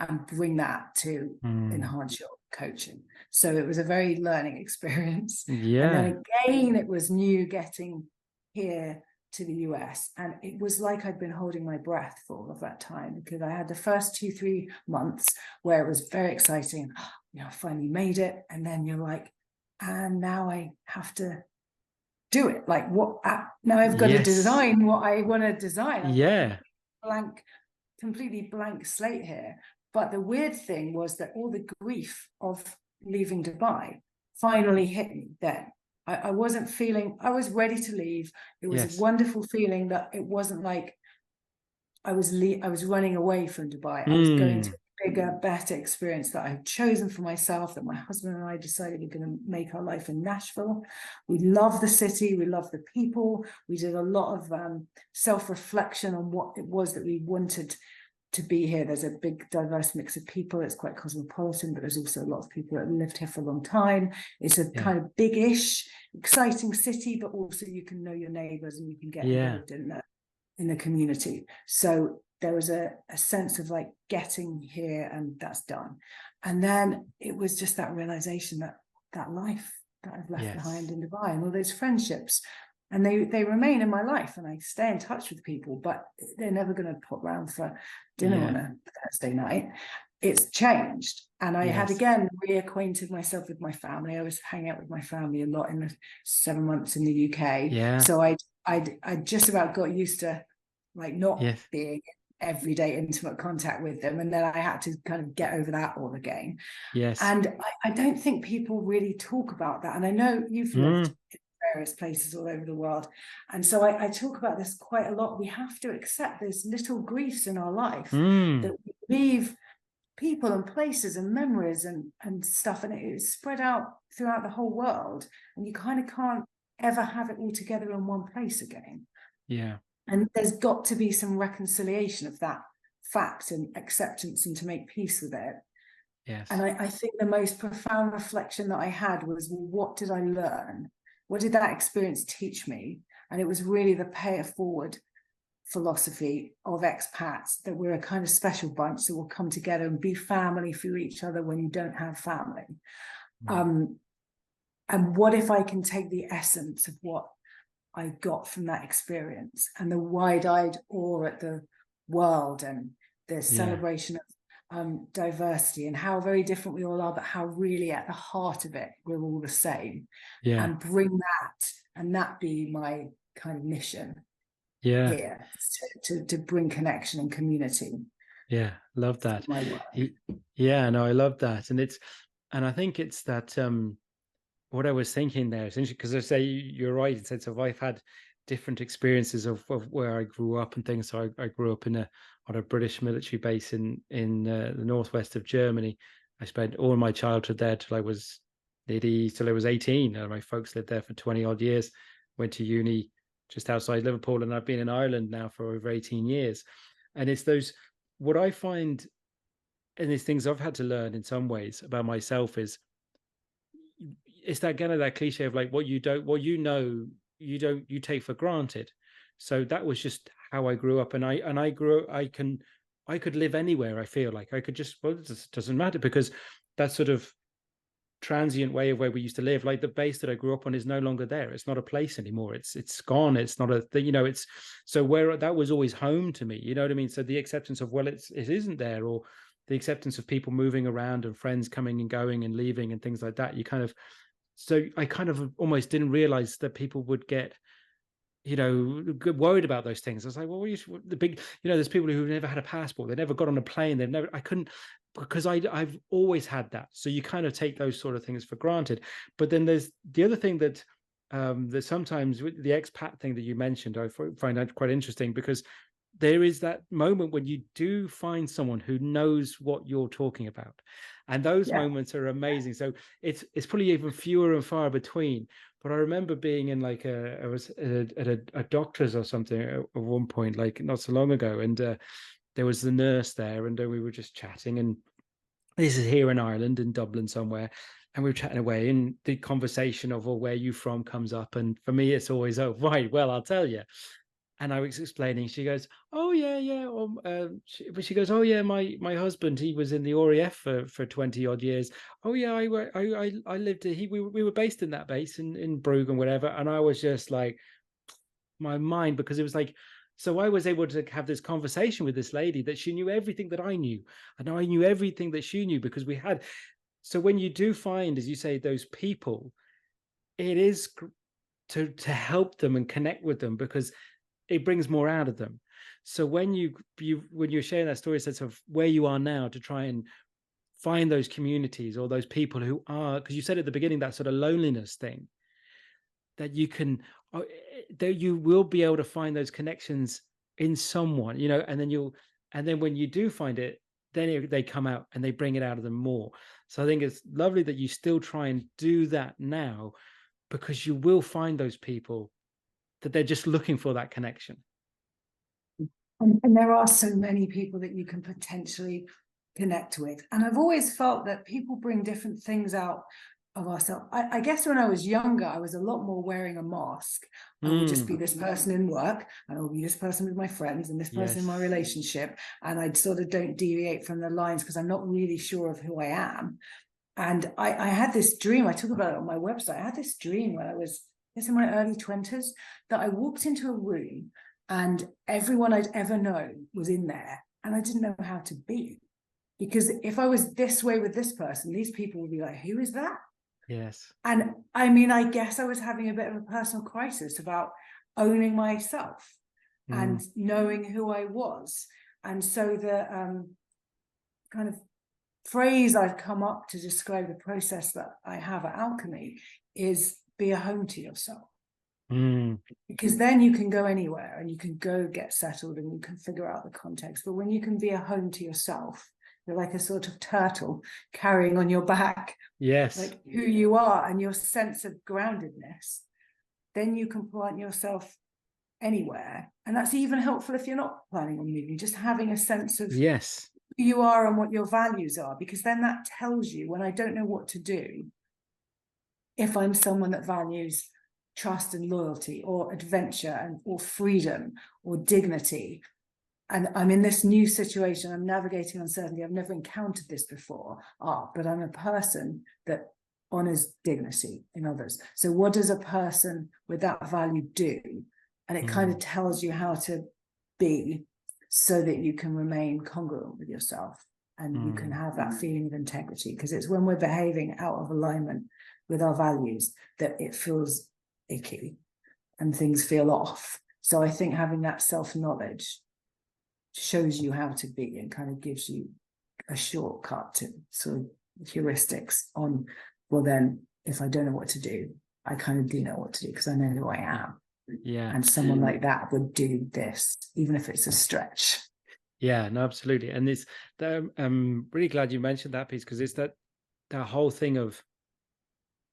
and bring that to enhance your coaching. So it was a very learning experience. And then again, it was new getting here to the US, and it was like I'd been holding my breath for all of that time, because I had the first 2-3 months where it was very exciting. You know, I finally made it, and then you're like, and now I have to do it. Like, what now? I've got to design what I want to design. Completely blank slate here. But the weird thing was that all the grief of leaving Dubai finally hit me then. I wasn't feeling, I was ready to leave. It was a wonderful feeling that it wasn't like I was running away from Dubai. I was going to a bigger, better experience that I had chosen for myself, that my husband and I decided we're going to make our life in Nashville. We love the city. We love the people. We did a lot of self-reflection on what it was that we wanted to be here. There's a big diverse mix of people. It's quite cosmopolitan, but there's also a lot of people that have lived here for a long time. It's a kind of big-ish, exciting city, but also you can know your neighbors and you can get involved in the community. So there was a sense of like getting here, and that's done. And then it was just that realization that life that I've left behind in Dubai, and all those friendships, and they remain in my life, and I stay in touch with people, but they're never going to put round for dinner on a Thursday night. It's changed. And I had again reacquainted myself with my family. I was hanging out with my family a lot in the 7 months in the UK. So I just about got used to like not being in everyday intimate contact with them. And then I had to kind of get over that all again. And I don't think people really talk about that. And I know you've lived in various places all over the world. And so I talk about this quite a lot. We have to accept there's little griefs in our life that we leave people and places and memories and stuff, and it is spread out throughout the whole world, and you kind of can't ever have it all together in one place again. And there's got to be some reconciliation of that fact and acceptance, and to make peace with it. And I think the most profound reflection that I had was, well, what did I learn? What did that experience teach me? And it was really the pay it forward philosophy of expats, that we're a kind of special bunch that will come together and be family for each other when you don't have family. And what if I can take the essence of what I got from that experience, and the wide-eyed awe at the world, and the celebration of diversity, and how very different we all are, but how really at the heart of it we're all the same, and bring that, and that be my kind of mission here, to bring connection and community. Love that. No, I love that. And I think it's that what I was thinking there is interesting, because I say you're right in the sense of I've had different experiences of where I grew up and things. So I grew up on a British military base in the northwest of Germany. I spent all my childhood there till I was 18. My folks lived there for 20 odd years. Went to uni just outside Liverpool, and I've been in Ireland now for over 18 years. And it's what I find, and these things I've had to learn in some ways about myself is, it's that kind of that cliche of like, you take for granted. So that was just how I grew up, and I could live anywhere. I feel like I could just, it doesn't matter, because that sort of transient way of where we used to live, like the base that I grew up on is no longer there. It's not a place anymore. It's gone. It's not a thing, it's so where that was always home to me, you know what I mean? So the acceptance of, it isn't there, or the acceptance of people moving around and friends coming and going and leaving and things like that, you kind of so I kind of almost didn't realize that people would get, worried about those things. I was like, well, the big, there's people who've never had a passport. They never got on a plane. I couldn't, because I've always had that. So you kind of take those sort of things for granted. But then there's the other thing that, that sometimes with the expat thing that you mentioned, I find that quite interesting, because there is that moment when you do find someone who knows what you're talking about, and those moments are amazing. So it's probably even fewer and far between. But I remember being in like I was at a doctor's or something at one point, like not so long ago, and there was the nurse there, and we were just chatting, and this is here in Ireland, in Dublin somewhere, and we were chatting away, and the conversation of, well, where are you from comes up, and for me it's always, oh right, well, I'll tell you. And I was explaining, she goes, oh yeah, yeah. But she goes, oh yeah, my husband, he was in the RAF for 20 odd years. Oh yeah, I lived, we were based in that base in Brugge and whatever. And I was just like, my mind, because it was like, so I was able to have this conversation with this lady that she knew everything that I knew, and I knew everything that she knew, because we had. So when you do find, as you say, those people, it is to help them and connect with them, because it brings more out of them. So when you're sharing that story, sense of where you are now, to try and find those communities or those people who are, because you said at the beginning, that sort of loneliness thing, that you can, that you will be able to find those connections in someone, and then when you do find it, then they come out and they bring it out of them more. So I think it's lovely that you still try and do that now, because you will find those people that they're just looking for that connection. And there are so many people that you can potentially connect with. And I've always felt that people bring different things out of ourselves. I guess when I was younger, I was a lot more wearing a mask. I would just be this person in work, and I would be this person with my friends, and this person in my relationship. And I sort of don't deviate from the lines, because I'm not really sure of who I am. And I had this dream, I talk about it on my website. I had this dream when I was in my early 20s, that I walked into a room and everyone I'd ever known was in there, and I didn't know how to be. Because if I was this way with this person, these people would be like, who is that? Yes. And I mean, I guess I was having a bit of a personal crisis about owning myself and knowing who I was. And so the kind of phrase I've come up to describe the process that I have at Alchemy is, be a home to yourself. Because then you can go anywhere, and you can go get settled, and you can figure out the context. But when you can be a home to yourself, you're like a sort of turtle carrying on your back, like who you are and your sense of groundedness, then you can plant yourself anywhere. And that's even helpful if you're not planning on moving, just having a sense of who you are and what your values are, because then that tells you, when I don't know what to do, if I'm someone that values trust and loyalty, or adventure, or freedom, or dignity, and I'm in this new situation, I'm navigating uncertainty, I've never encountered this before, but I'm a person that honors dignity in others. So what does a person with that value do? And it kind of tells you how to be, so that you can remain congruent with yourself, and you can have that feeling of integrity. Because it's when we're behaving out of alignment with our values that it feels icky and things feel off. So I think having that self-knowledge shows you how to be, and kind of gives you a shortcut to sort of heuristics on, well, then if I don't know what to do, I kind of do know what to do, because I know who I am. And someone like that would do this, even if it's a stretch. Yeah, no, absolutely. And it's, I'm really glad you mentioned that piece, because it's that whole thing of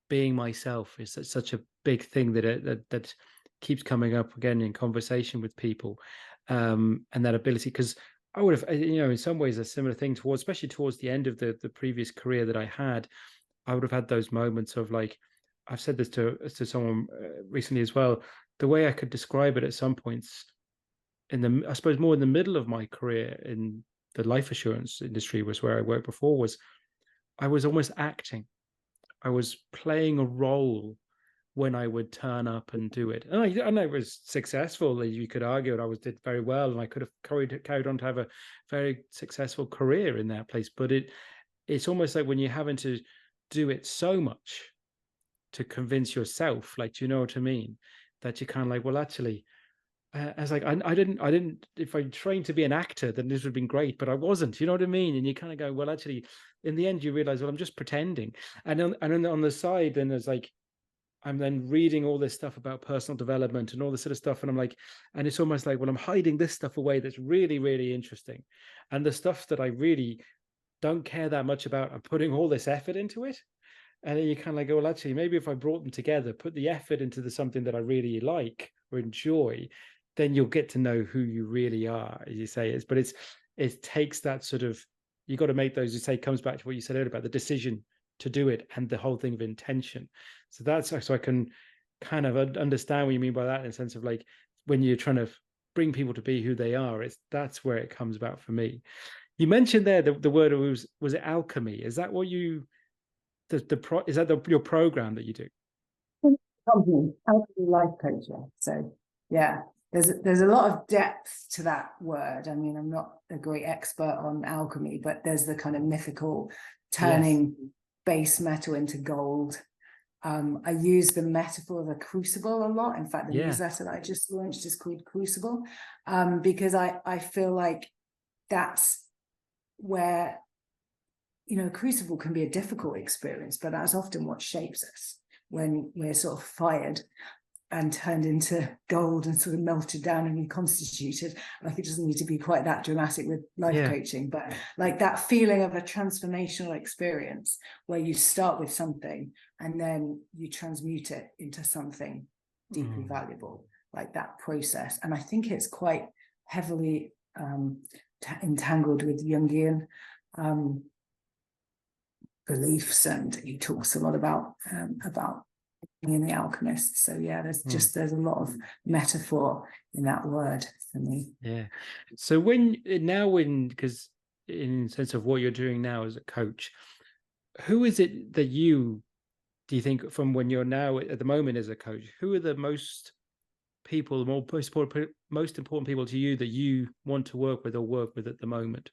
being myself is such a big thing that keeps coming up again in conversation with people, and that ability. Because I would have, in some ways, a similar thing towards, especially towards the end of the previous career that I had, I would have had those moments of, like, I've said this to someone recently as well, the way I could describe it at some points I suppose more in the middle of my career in the life assurance industry, was where I worked before, was I was almost acting. I was playing a role when I would turn up and do it. And I was successful. You could argue it. I did very well, and I could have carried on to have a very successful career in that place. But it's almost like when you're having to do it so much, to convince yourself, like, do you know what I mean? That you're kind of like, well, actually, I was like, I didn't, if I trained to be an actor, then this would have been great, but I wasn't, you know what I mean? And you kind of go, well, actually, in the end, you realize, well, I'm just pretending. And on the side, then there's like, I'm then reading all this stuff about personal development and all this sort of stuff. And I'm like, and it's almost like, well, I'm hiding this stuff away that's really, really interesting. And the stuff that I really don't care that much about, I'm putting all this effort into it. And then you kind of like, oh, well, actually, maybe if I brought them together, put the effort into something that I really like or enjoy, then you'll get to know who you really are, as you say. But it takes that sort of, you got to make those, you say, comes back to what you said earlier about the decision to do it and the whole thing of intention. So that's, so I can kind of understand what you mean by that, in the sense of like, when you're trying to bring people to be who they are, that's where it comes about for me. You mentioned there the word was it alchemy? Is that what you, is that your program that you do? Company, Alchemy Life Coaching. So yeah, there's a lot of depth to that word. I mean, I'm not a great expert on alchemy, but there's the kind of mythical turning base metal into gold. I use the metaphor of a crucible a lot. In fact, the newsletter that I just launched is called Crucible, because I feel like that's where, crucible can be a difficult experience, but that's often what shapes us when we're sort of fired and turned into gold and sort of melted down and reconstituted. Like, it doesn't need to be quite that dramatic with life coaching, but like that feeling of a transformational experience where you start with something and then you transmute it into something deeply valuable, like that process. And I think it's quite heavily entangled with Jungian beliefs, and he talks a lot about being the alchemist. So yeah, there's a lot of metaphor in that word for me. Yeah. So because in sense of what you're doing now as a coach, who is it that do you think, from when you're now at the moment as a coach, who are the most important people to you that you want to work with at the moment?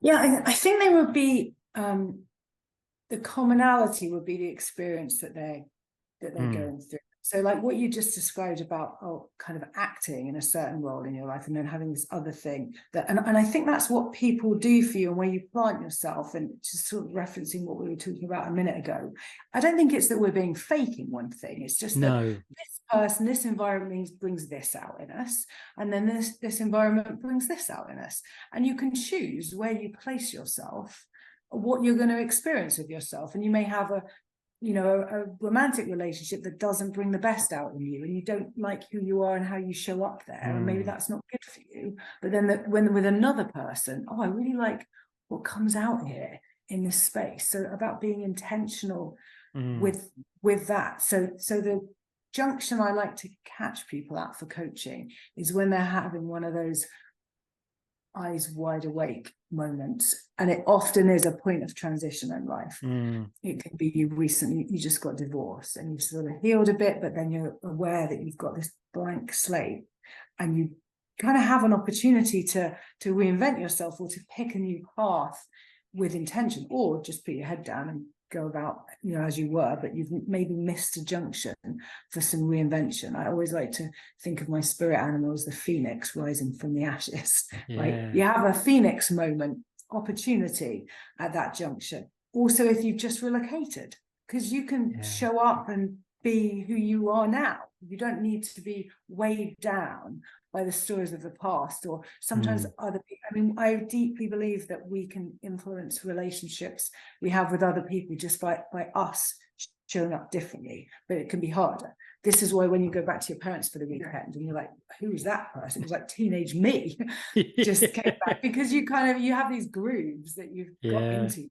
Yeah, I think they would be, the commonality would be the experience that they're going through. So like what you just described about kind of acting in a certain role in your life and then having this other thing that, and I think that's what people do for you, and where you plant yourself. And just sort of referencing what we were talking about a minute ago, I don't think it's that we're being fake in one thing. It's just that this person, this environment brings this out in us, and then this environment brings this out in us, and you can choose where you place yourself, what you're going to experience with yourself. And you may have a romantic relationship that doesn't bring the best out in you, and you don't like who you are and how you show up there, and maybe that's not good for you. But then when with another person, I really like what comes out here in this space. So about being intentional with that. So the junction I like to catch people at for coaching is when they're having one of those eyes wide awake moments, and it often is a point of transition in life. It could be you just got divorced and you've sort of healed a bit, but then you're aware that you've got this blank slate, and you kind of have an opportunity to reinvent yourself, or to pick a new path with intention, or just put your head down and go about as you were, but you've maybe missed a junction for some reinvention. I always like to think of my spirit animal as the phoenix rising from the ashes. Right, you have a phoenix moment, opportunity at that junction. Also, if you've just relocated, because you can show up and be who you are now. You don't need to be weighed down by the stories of the past, or sometimes other people. I mean, I deeply believe that we can influence relationships we have with other people just by us showing up differently, but it can be harder. This is why when you go back to your parents for the weekend and you're like, who's that person? It was like teenage me just came back, because you have these grooves that you've got into.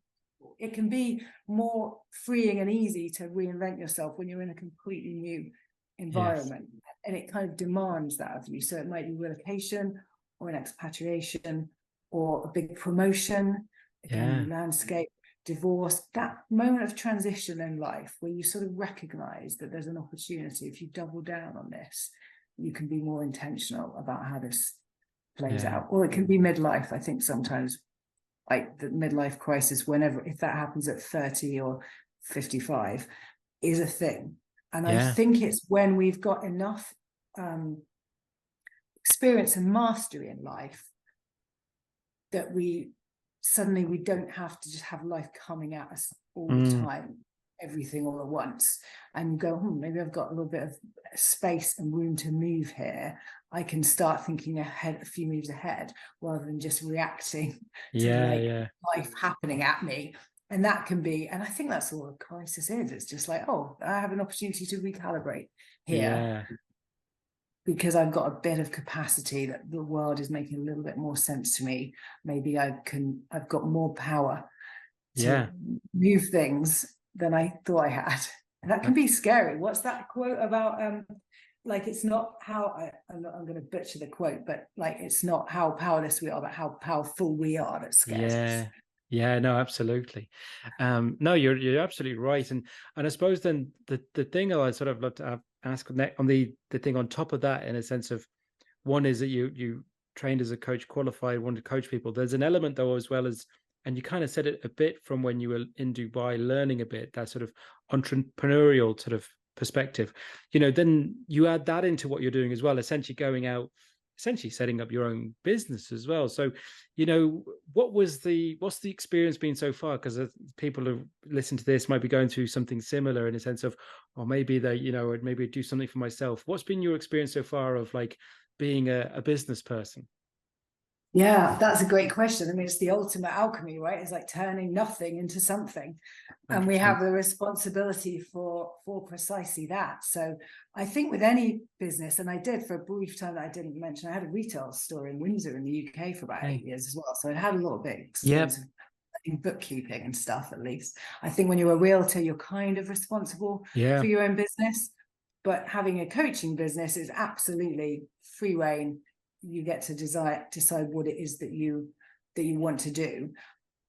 It can be more freeing and easy to reinvent yourself when you're in a completely new environment, and it kind of demands that of you. So it might be relocation, or an expatriation, or a big promotion, again, landscape, divorce, that moment of transition in life where you sort of recognize that there's an opportunity. If you double down on this, you can be more intentional about how this plays out. Or it can be midlife. I think sometimes, like the midlife crisis, if that happens at 30 or 55 is a thing. And I Yeah. think it's when we've got enough experience and mastery in life that we don't have to just have life coming at us all the time, everything all at once, and you go, maybe I've got a little bit of space and room to move here. I can start thinking ahead, a few moves ahead, rather than just reacting to life happening at me. And that can be, and I think that's all a crisis is. It's just like, oh, I have an opportunity to recalibrate here. Because I've got a bit of capacity, that the world is making a little bit more sense to me. Maybe I've got more power to move things than I thought I had. And that can be scary. What's that quote about? Like, it's not how, I'm going to butcher the quote, but like, it's not how powerless we are, but how powerful we are that scares us. Yeah, no, absolutely. No, you're absolutely right. And I suppose then the thing I sort of love to ask on the thing on top of that, in a sense of, one is that you trained as a coach, qualified, wanted to coach people. There's an element though, as well as, and you kind of said it a bit from when you were in Dubai, learning a bit, that sort of entrepreneurial sort of perspective, then you add that into what you're doing as well, essentially going out, essentially setting up your own business as well. So, what's the experience been so far? Because people who listen to this might be going through something similar, in a sense of, or maybe they, maybe do something for myself. What's been your experience so far of like being a business person? Yeah, that's a great question. I mean, it's the ultimate alchemy, right? It's like turning nothing into something. 100%. And we have the responsibility for precisely that. So I think with any business, and I did for a brief time that I didn't mention, I had a retail store in Windsor in the UK for about 8 years as well. So I had a little bit of experience in bookkeeping and stuff, at least. I think when you're a realtor, you're kind of responsible for your own business. But having a coaching business is absolutely free reign. You get to decide what it is that you want to do.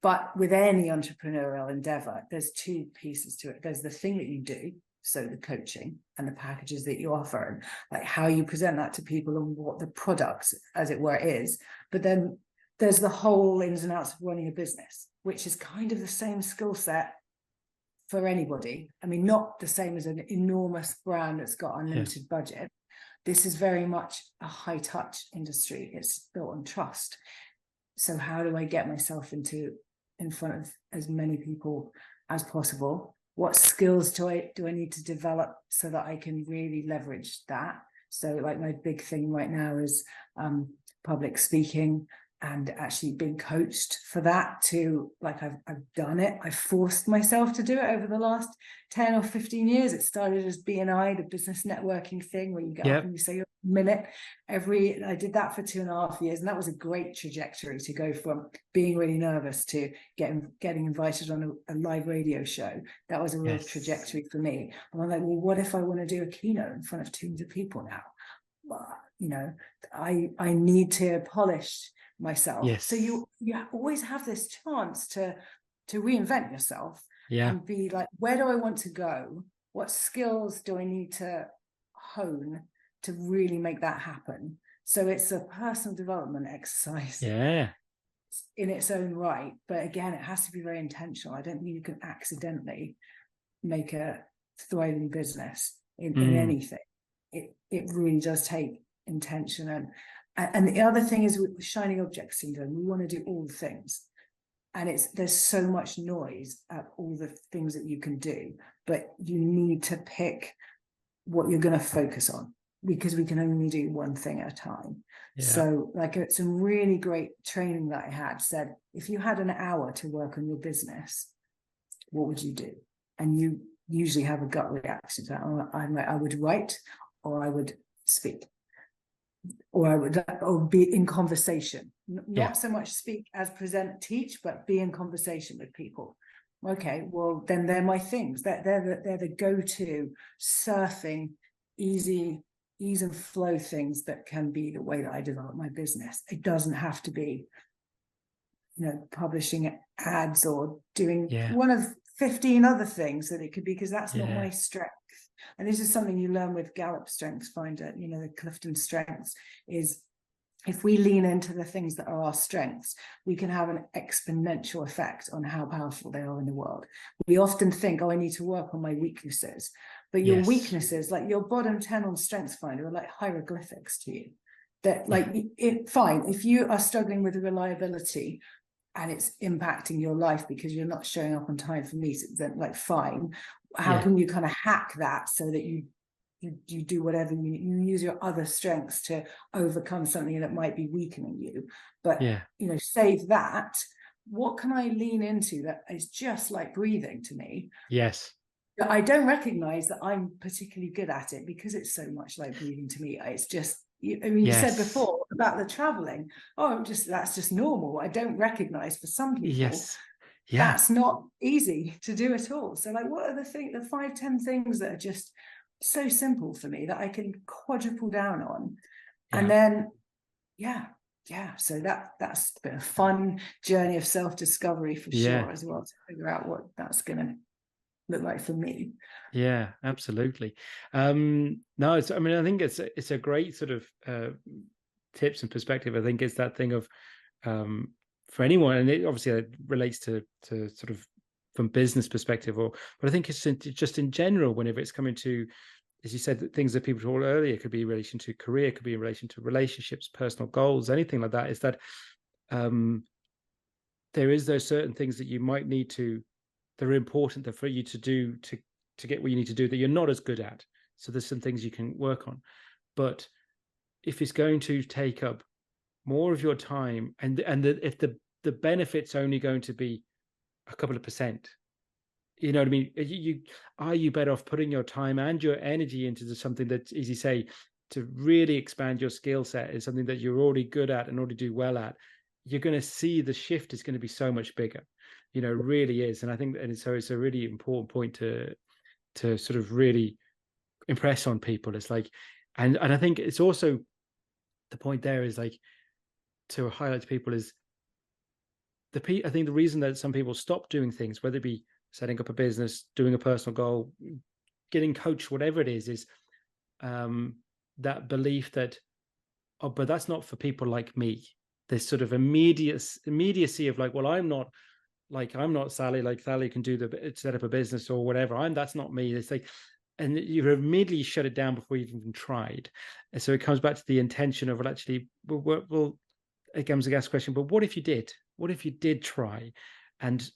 But with any entrepreneurial endeavor, there's two pieces to it. There's the thing that you do, so the coaching and the packages that you offer, and like how you present that to people and what the product, as it were, is. But then there's the whole ins and outs of running a business, which is kind of the same skill set for anybody. I mean, not the same as an enormous brand that's got unlimited budget. This is very much a high touch industry. It's built on trust. So how do I get myself in front of as many people as possible? What skills do I need to develop so that I can really leverage that? So like my big thing right now is public speaking, and actually being coached for that to, like, I've done it. I forced myself to do it over the last 10 or 15 years. It started as BNI, the business networking thing, where you get up and you say a minute I did that for 2.5 years. And that was a great trajectory to go from being really nervous to getting invited on a live radio show. That was a real trajectory for me. And I'm like, well, what if I want to do a keynote in front of 200 people now? Well, I need to polish myself. So you always have this chance to reinvent yourself and be like, where do I want to go? What skills do I need to hone to really make that happen? So it's a personal development exercise in its own right. But again, it has to be very intentional. I don't think you can accidentally make a thriving business in anything. It really does take intention. And the other thing is with shining object syndrome, we want to do all the things. And there's so much noise at all the things that you can do, but you need to pick what you're going to focus on, because we can only do one thing at a time. So like some really great training that I had said, if you had an hour to work on your business, what would you do? And you usually have a gut reaction to that. I would write, or I would speak. Or be in conversation, not so much speak as present, teach, but be in conversation with people. Okay, well then they're my things. They're the go-to surfing, ease and flow things that can be the way that I develop my business. It doesn't have to be, publishing ads or doing one of 15 other things that it could be, because that's not my strength. And this is something you learn with Gallup Strengths Finder, the Clifton Strengths, is if we lean into the things that are our strengths, we can have an exponential effect on how powerful they are in the world. We often think, oh, I need to work on my weaknesses. But your weaknesses, like your bottom 10 on Strengths Finder, are like hieroglyphics to you. That, like, fine, if you are struggling with reliability and it's impacting your life because you're not showing up on time for meetings, then like, fine. How can you kind of hack that so that you do whatever you use your other strengths to overcome something that might be weakening you? But you know, save that. What can I lean into that is just like breathing to me? I don't recognize that I'm particularly good at it because it's so much like breathing to me. It's just, I mean, you said before about the traveling. Oh, that's just normal. I don't recognize for some people. That's not easy to do at all. So like, what are the 5, 10 things that are just so simple for me that I can quadruple down on? And then, so that's been a fun journey of self-discovery for sure as well, to figure out what that's going to look like for me. Yeah, absolutely. No, it's, I mean, I think it's a great sort of tips and perspective. I think it's that thing of for anyone, and it obviously it relates to sort of from business perspective, but I think it's just in general, whenever it's coming to, as you said, things that people told earlier, it could be in relation to career, could be in relation to relationships, personal goals, anything like that, is that there is those certain things that you might need to, that are important for you to do to get what you need to do that you're not as good at. So there's some things you can work on. But if it's going to take up more of your time, and if the benefit's only going to be a couple of percent, you know what I mean? Are you better off putting your time and your energy into something that, as you say, to really expand your skill set is something that you're already good at and already do well at? You're going to see the shift is going to be so much bigger. You know, it really is. And I think, and so it's a really important point to sort of really impress on people. It's like, and I think it's also the point there is like to highlight to people is I think the reason that some people stop doing things, whether it be setting up a business, doing a personal goal, getting coached, whatever it is that belief that, oh, but that's not for people like me. This sort of immediacy of like, well, I'm not Sally, like Sally can do set up a business or whatever. That's not me. It's like, and you immediately shut it down before you've even tried. And so it comes back to the intention of, well, actually, well, it comes to the question, but what if you did? What if you did try? And,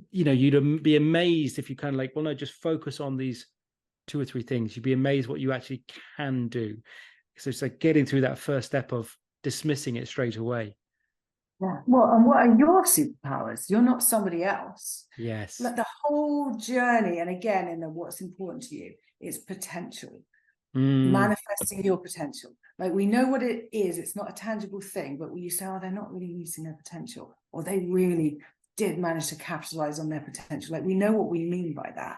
you know, you'd be amazed if you kind of like, well, no, just focus on these 2 or 3 things. You'd be amazed what you actually can do. So it's like getting through that first step of dismissing it straight away. Yeah. Well, and what are your superpowers? You're not somebody else. Yes. Like the whole journey, and again, in the what's important to you, is potential. Manifesting your potential. Like, we know what it is. It's not a tangible thing, but you say, oh, they're not really using their potential, or they really did manage to capitalize on their potential. Like, we know what we mean by that.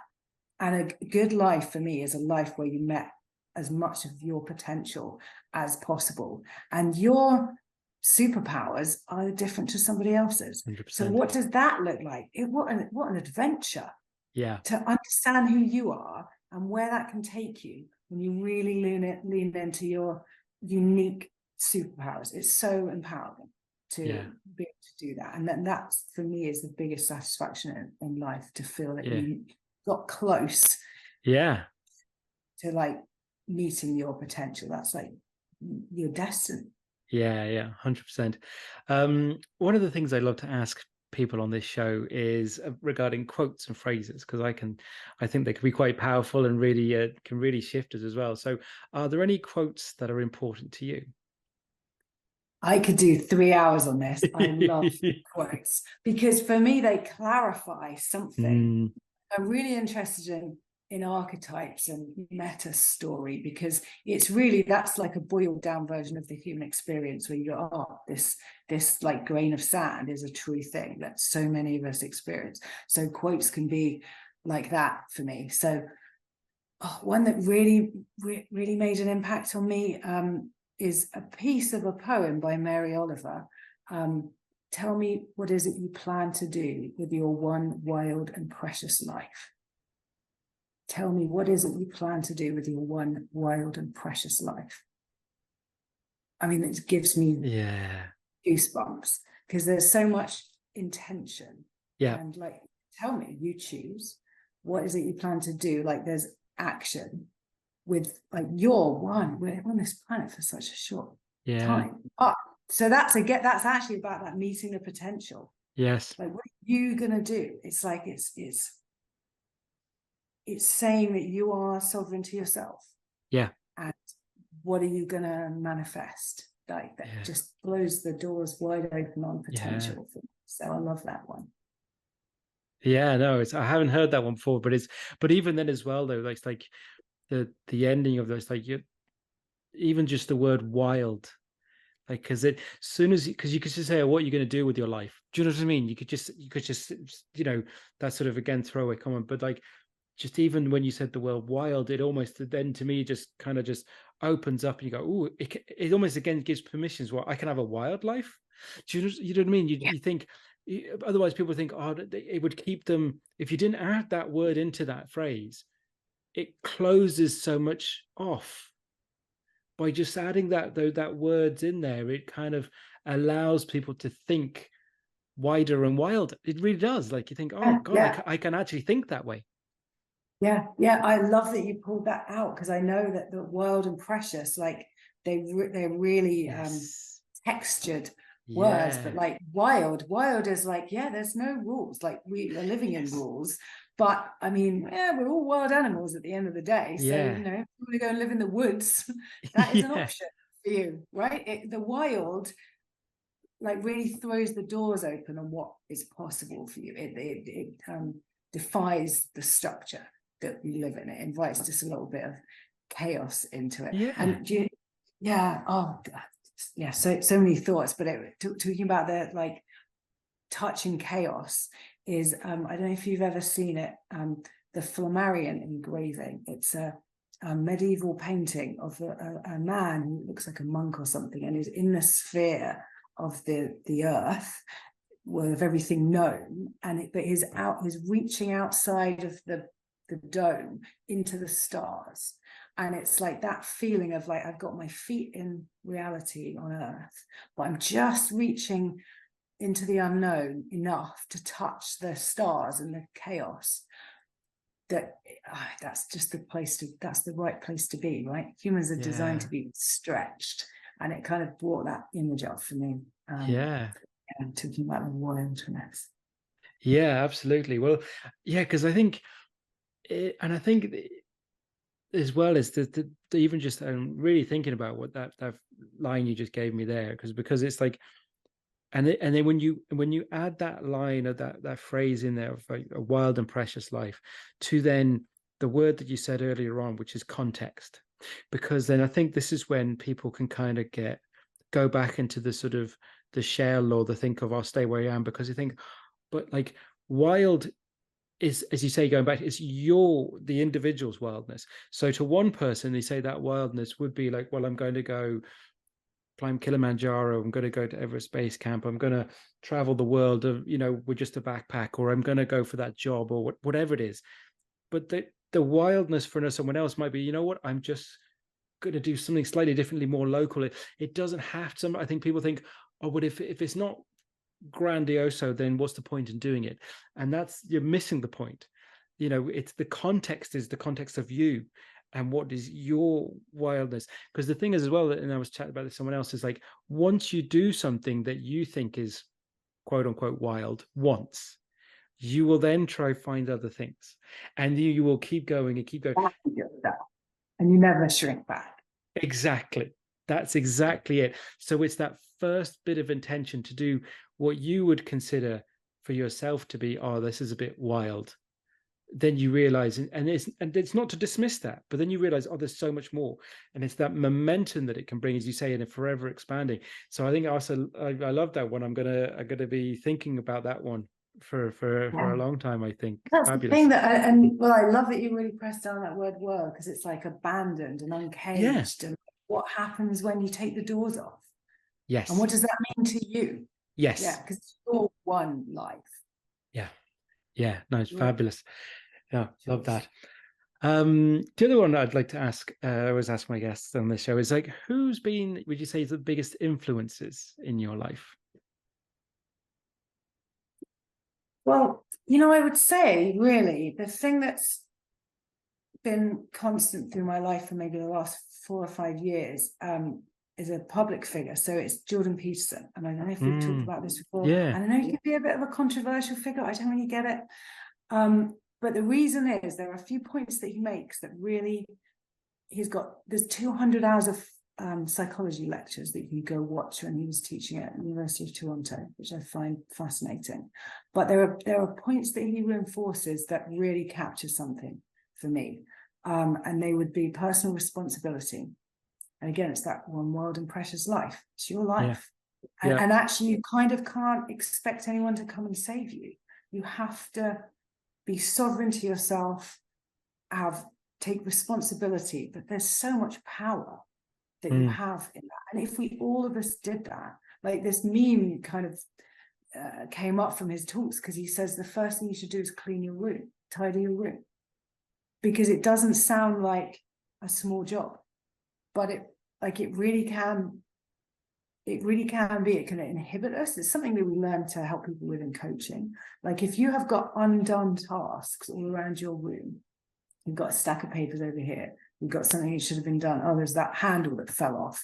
And a good life for me is a life where you met as much of your potential as possible. And your superpowers are different to somebody else's. 100%. So what does that look like? What an adventure. Yeah. To understand who you are and where that can take you when you really lean into your unique superpowers. It's so empowering to be able to do that. And that's, for me, is the biggest satisfaction in life, to feel that you got close to like meeting your potential. That's like your destiny. Yeah, 100%. One of the things I love to ask people on this show is regarding quotes and phrases, because I think they can be quite powerful and really can really shift us as well. So are there any quotes that are important to you? I could do 3 hours on this. I love quotes because for me, they clarify something. I'm really interested in archetypes and meta story, because it's really, that's like a boiled down version of the human experience, where you go, oh, this like grain of sand is a true thing that so many of us experience. So quotes can be like that for me. So one that really made an impact on me is a piece of a poem by Mary Oliver. Tell me, what is it you plan to do with your one wild and precious life? Tell me, what is it you plan to do with your one wild and precious life? I mean, it gives me goosebumps, because there's so much intention. Yeah. And like, tell me, you choose, what is it you plan to do? Like, there's action with, like, we're on this planet for such a short time. So that's actually about that meeting the potential. Yes. Like, what are you gonna do? It's like it's saying that you are sovereign to yourself. Yeah. And what are you gonna manifest? Like, that just blows the doors wide open on potential. So I love that one. Yeah, no, I haven't heard that one before, but even then as well though, like, it's like the ending of those, like, even just the word wild, like, because you could just say, what are you going to do with your life? Do you know what I mean? You could just that sort of, again, throwaway comment, but like, just even when you said the word wild, it almost then to me just kind of just opens up, and you go, oh, it almost again gives permissions. Well, I can have a wild life. Do you know what I mean? You think, otherwise people think, oh, it would keep them, if you didn't add that word into that phrase, it closes so much off. By just adding that words in there, it kind of allows people to think wider and wild. It really does. Like, you think, oh God, I can actually think that way. Yeah, I love that you pulled that out, because I know that the wild and precious, like, they're really textured words, but like wild is like, there's no rules. Like, we are living in rules, but I mean, we're all wild animals at the end of the day. So if you want to go and live in the woods, that is an option for you, right? The wild, like, really throws the doors open on what is possible for you. It defies the structure that we live in. It invites just a little bit of chaos into it. And so many thoughts. But talking about the, like, touching chaos is, I don't know if you've ever seen it, the Flammarion engraving. It's a medieval painting of a man who looks like a monk or something, and is in the sphere of the earth, of everything known, but he's reaching outside of the dome into the stars. And it's like that feeling of, like, I've got my feet in reality on earth, but I'm just reaching into the unknown enough to touch the stars and the chaos. That's just that's the right place to be, right? Humans are designed to be stretched, and it kind of brought that image up for me. Talking about the wilderness. Yeah, absolutely. Well, because I think, as well as the even just really thinking about what that line you just gave me there, because it's like, and then when you add that line, or that phrase in there of, like, a wild and precious life, to then the word that you said earlier on, which is context, because then I think this is when people can kind of go back into the sort of the shell, or the think of, I'll stay where I am, because you think, but like, wild is, as you say, going back, it's the individual's wildness. So to one person, they say that wildness would be like, well, I'm going to go climb Kilimanjaro, I'm going to go to Everest Base Camp, I'm going to travel the world with just a backpack, or I'm going to go for that job, or whatever it is. But the wildness for someone else might be, you know what, I'm just going to do something slightly differently, more local. It doesn't have to. I think people think, oh, but if it's not grandioso, then what's the point in doing it? And you're missing the point. It's the context is the context of you, and what is your wildness. Because the thing is as well, and I was chatting about this with someone else, is like, once you do something that you think is quote unquote wild once, you will then try find other things, and you will keep going and keep going, and you never shrink back. Exactly. That's exactly it. So it's that first bit of intention to do what you would consider for yourself to be, oh, this is a bit wild. Then you realize, and it's not to dismiss that, but then you realize, oh, there's so much more. And it's that momentum that it can bring, as you say, in a forever expanding. So I think also, I love that one. I'm gonna be thinking about that one for a long time, I think. That's Fabulous. the thing I love that you really pressed down that word world, because it's like abandoned and uncaged. And what happens when you take the doors off? Yes. And what does that mean to you? Yes. Yeah, because it's your one life. Yeah. No, it's fabulous. Yeah, love that. The other one I'd like to ask, I always ask my guests on this show, is like, who's been, would you say, the biggest influences in your life? Well, you know, I would say really the thing that's been constant through my life for maybe the last 4 or 5 years is a public figure. So it's Jordan Peterson. And I don't know if we've talked about this before. Yeah. And I know he can be a bit of a controversial figure. I don't really get it. But the reason is there are a few points that he makes that really, there's 200 hours of psychology lectures that you can go watch when he was teaching at the University of Toronto, which I find fascinating. But there are points that he reinforces that really capture something for me. And they would be personal responsibility. And again, it's that one wild and precious life. It's your life. Yeah. And actually, you kind of can't expect anyone to come and save you. You have to be sovereign to yourself, take responsibility, but there's so much power that you have in that. And if all of us did that, like this meme kind of came up from his talks, because he says the first thing you should do is clean your room, tidy your room, because it doesn't sound like a small job, but it really can be. It can inhibit us. It's something that we learn to help people with in coaching. Like if you have got undone tasks all around your room, you've got a stack of papers over here, you've got something that should have been done, oh, there's that handle that fell off.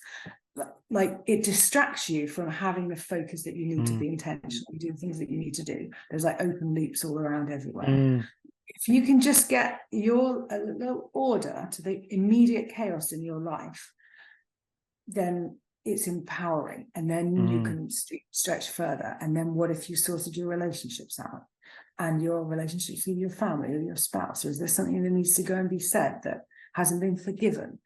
Like it distracts you from having the focus that you need to be intentional, do things that you need to do. There's like open loops all around everywhere. If you can just get a little order to the immediate chaos in your life, then it's empowering, and then you can stretch further. And then what if you sorted your relationships out, and your relationships with your family or your spouse, or is there something that needs to go and be said that hasn't been forgiven?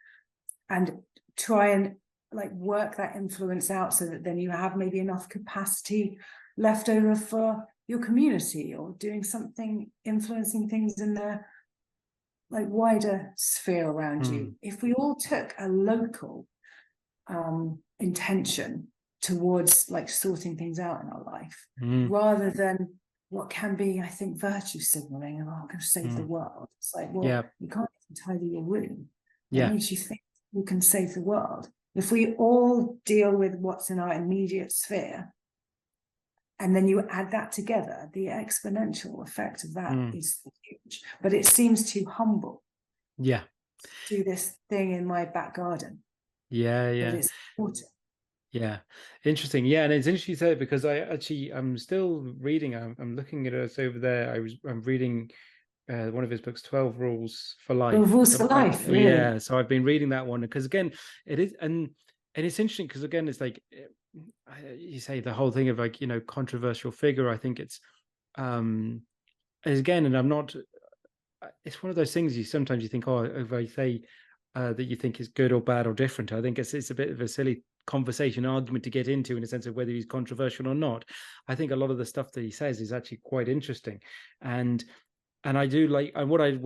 And try and like work that influence out so that then you have maybe enough capacity left over for your community, or doing something, influencing things in the like wider sphere around you. If we all took a local intention towards like sorting things out in our life, rather than what can be, I think, virtue signaling of, oh, I'm going to save the world. It's like, well, you can't even tidy your room. What makes you think you can save the world? If we all deal with what's in our immediate sphere, and then you add that together, the exponential effect of that is huge. But it seems too humble. Yeah. Do this thing in my back garden. Yeah. But it's important. Yeah, interesting. Yeah, and it's interesting you say it, because I'm still reading. I'm looking at us over there. I'm reading one of his books, 12 Rules for Life. 12 Rules for Life, really? Yeah, so I've been reading that one, because again, it is, and it's interesting because again, it's like you say, the whole thing of like, you know, controversial figure. I think it's again, and I'm not. It's one of those things you sometimes think, oh, if I say that you think is good or bad or different, I think it's a bit of a silly conversation argument to get into, in a sense of whether he's controversial or not. I think a lot of the stuff that he says is actually quite interesting, and I do like, and what I've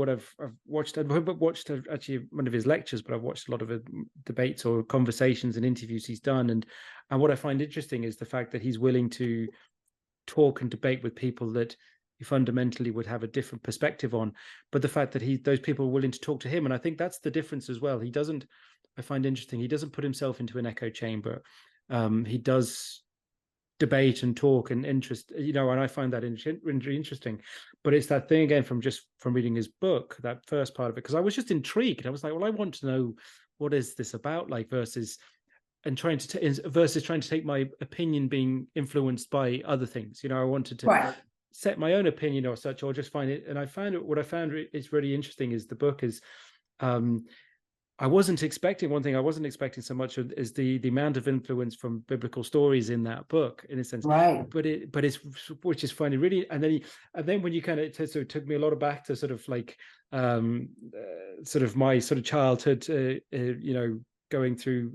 watched. I've watched actually one of his lectures, but I've watched a lot of debates or conversations and interviews he's done, and what I find interesting is the fact that he's willing to talk and debate with people that you fundamentally would have a different perspective on, but the fact that those people are willing to talk to him. And I think that's the difference as well. He doesn't, I find interesting, he doesn't put himself into an echo chamber. He does debate and talk and interest, you know, and I find that interesting. But it's that thing again from reading his book, that first part of it, because I was just intrigued. I was like, well, I want to know, what is this about, like, versus trying to take my opinion being influenced by other things. You know, I wanted to set my own opinion or such, or just find it. And what I found is really interesting is the book is, I wasn't expecting so much is the amount of influence from biblical stories in that book, in a sense, but it's, which is funny, really. And then when you kind of, so it took me a lot of back to sort of like sort of my sort of childhood, you know, going through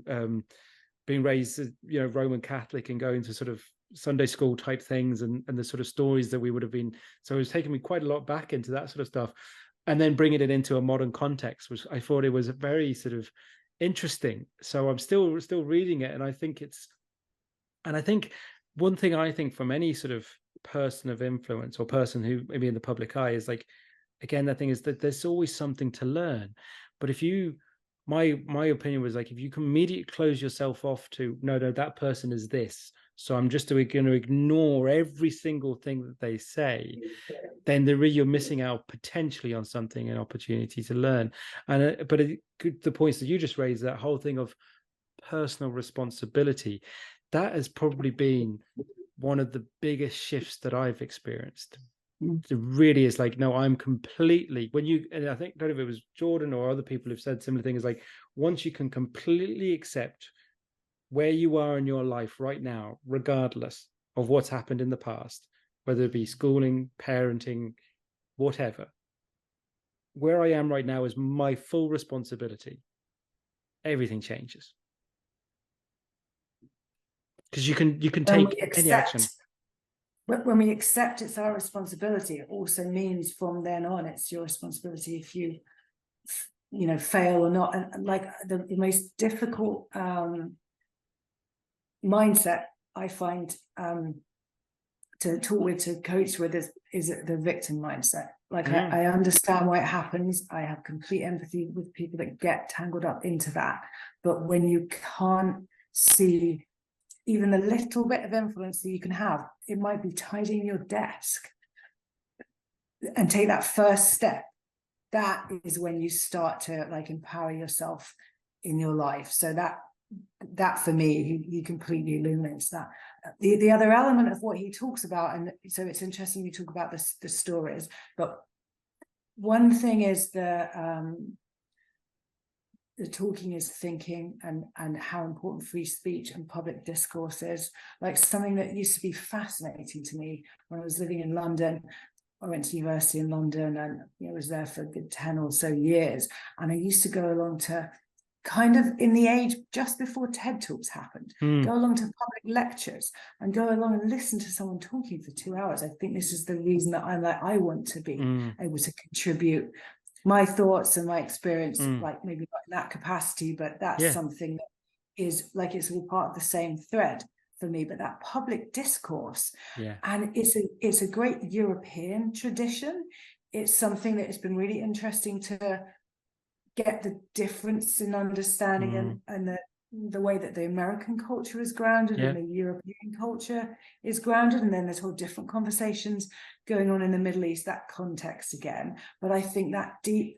being raised, you know, Roman Catholic, and going to sort of Sunday school type things, and the sort of stories that we would have been. So it was taking me quite a lot back into that sort of stuff, and then bringing it into a modern context, which I thought it was very sort of interesting. So I'm still reading it, and I think one thing I think from any sort of person of influence or person who maybe in the public eye is like, again, the thing is that there's always something to learn. But if you, my opinion was like, if you can immediately close yourself off to, no, that person is this, so I'm just going to ignore every single thing that they say, then you're missing out potentially on something, an opportunity to learn. And the points that you just raised, that whole thing of personal responsibility, that has probably been one of the biggest shifts that I've experienced. It really is like, no, I'm completely, and I think, I don't know if it was Jordan or other people who've said similar things, like once you can completely accept where you are in your life right now, regardless of what's happened in the past, whether it be schooling, parenting, whatever, where I am right now is my full responsibility. Everything changes. Because you can take any action. When we accept it's our responsibility, it also means from then on it's your responsibility if you fail or not. And like the most difficult mindset I find to talk with, to coach with, is the victim mindset. Like I understand why it happens. I have complete empathy with people that get tangled up into that. But when you can't see even a little bit of influence that you can have, it might be tidying your desk, and take that first step. That is when you start to like empower yourself in your life. So that for me, he completely illuminates that. The other element of what he talks about, and so it's interesting you talk about the stories, but one thing is the talking is thinking, and how important free speech and public discourse is. Like something that used to be fascinating to me when I was living in London. I went to university in London, and I was there for a good 10 or so years. And I used to go along to, kind of in the age just before TED Talks happened, go along to public lectures and go along and listen to someone talking for 2 hours. I think this is the reason that I want to be able to contribute my thoughts and my experience, like maybe not in that capacity, but that's something that is like, it's all part of the same thread for me. But that public discourse, and it's a great European tradition. It's something that has been really interesting to get the difference in understanding and the way that the American culture is grounded and the European culture is grounded, and then there's whole different conversations going on in the Middle East, that context again. But I think that deep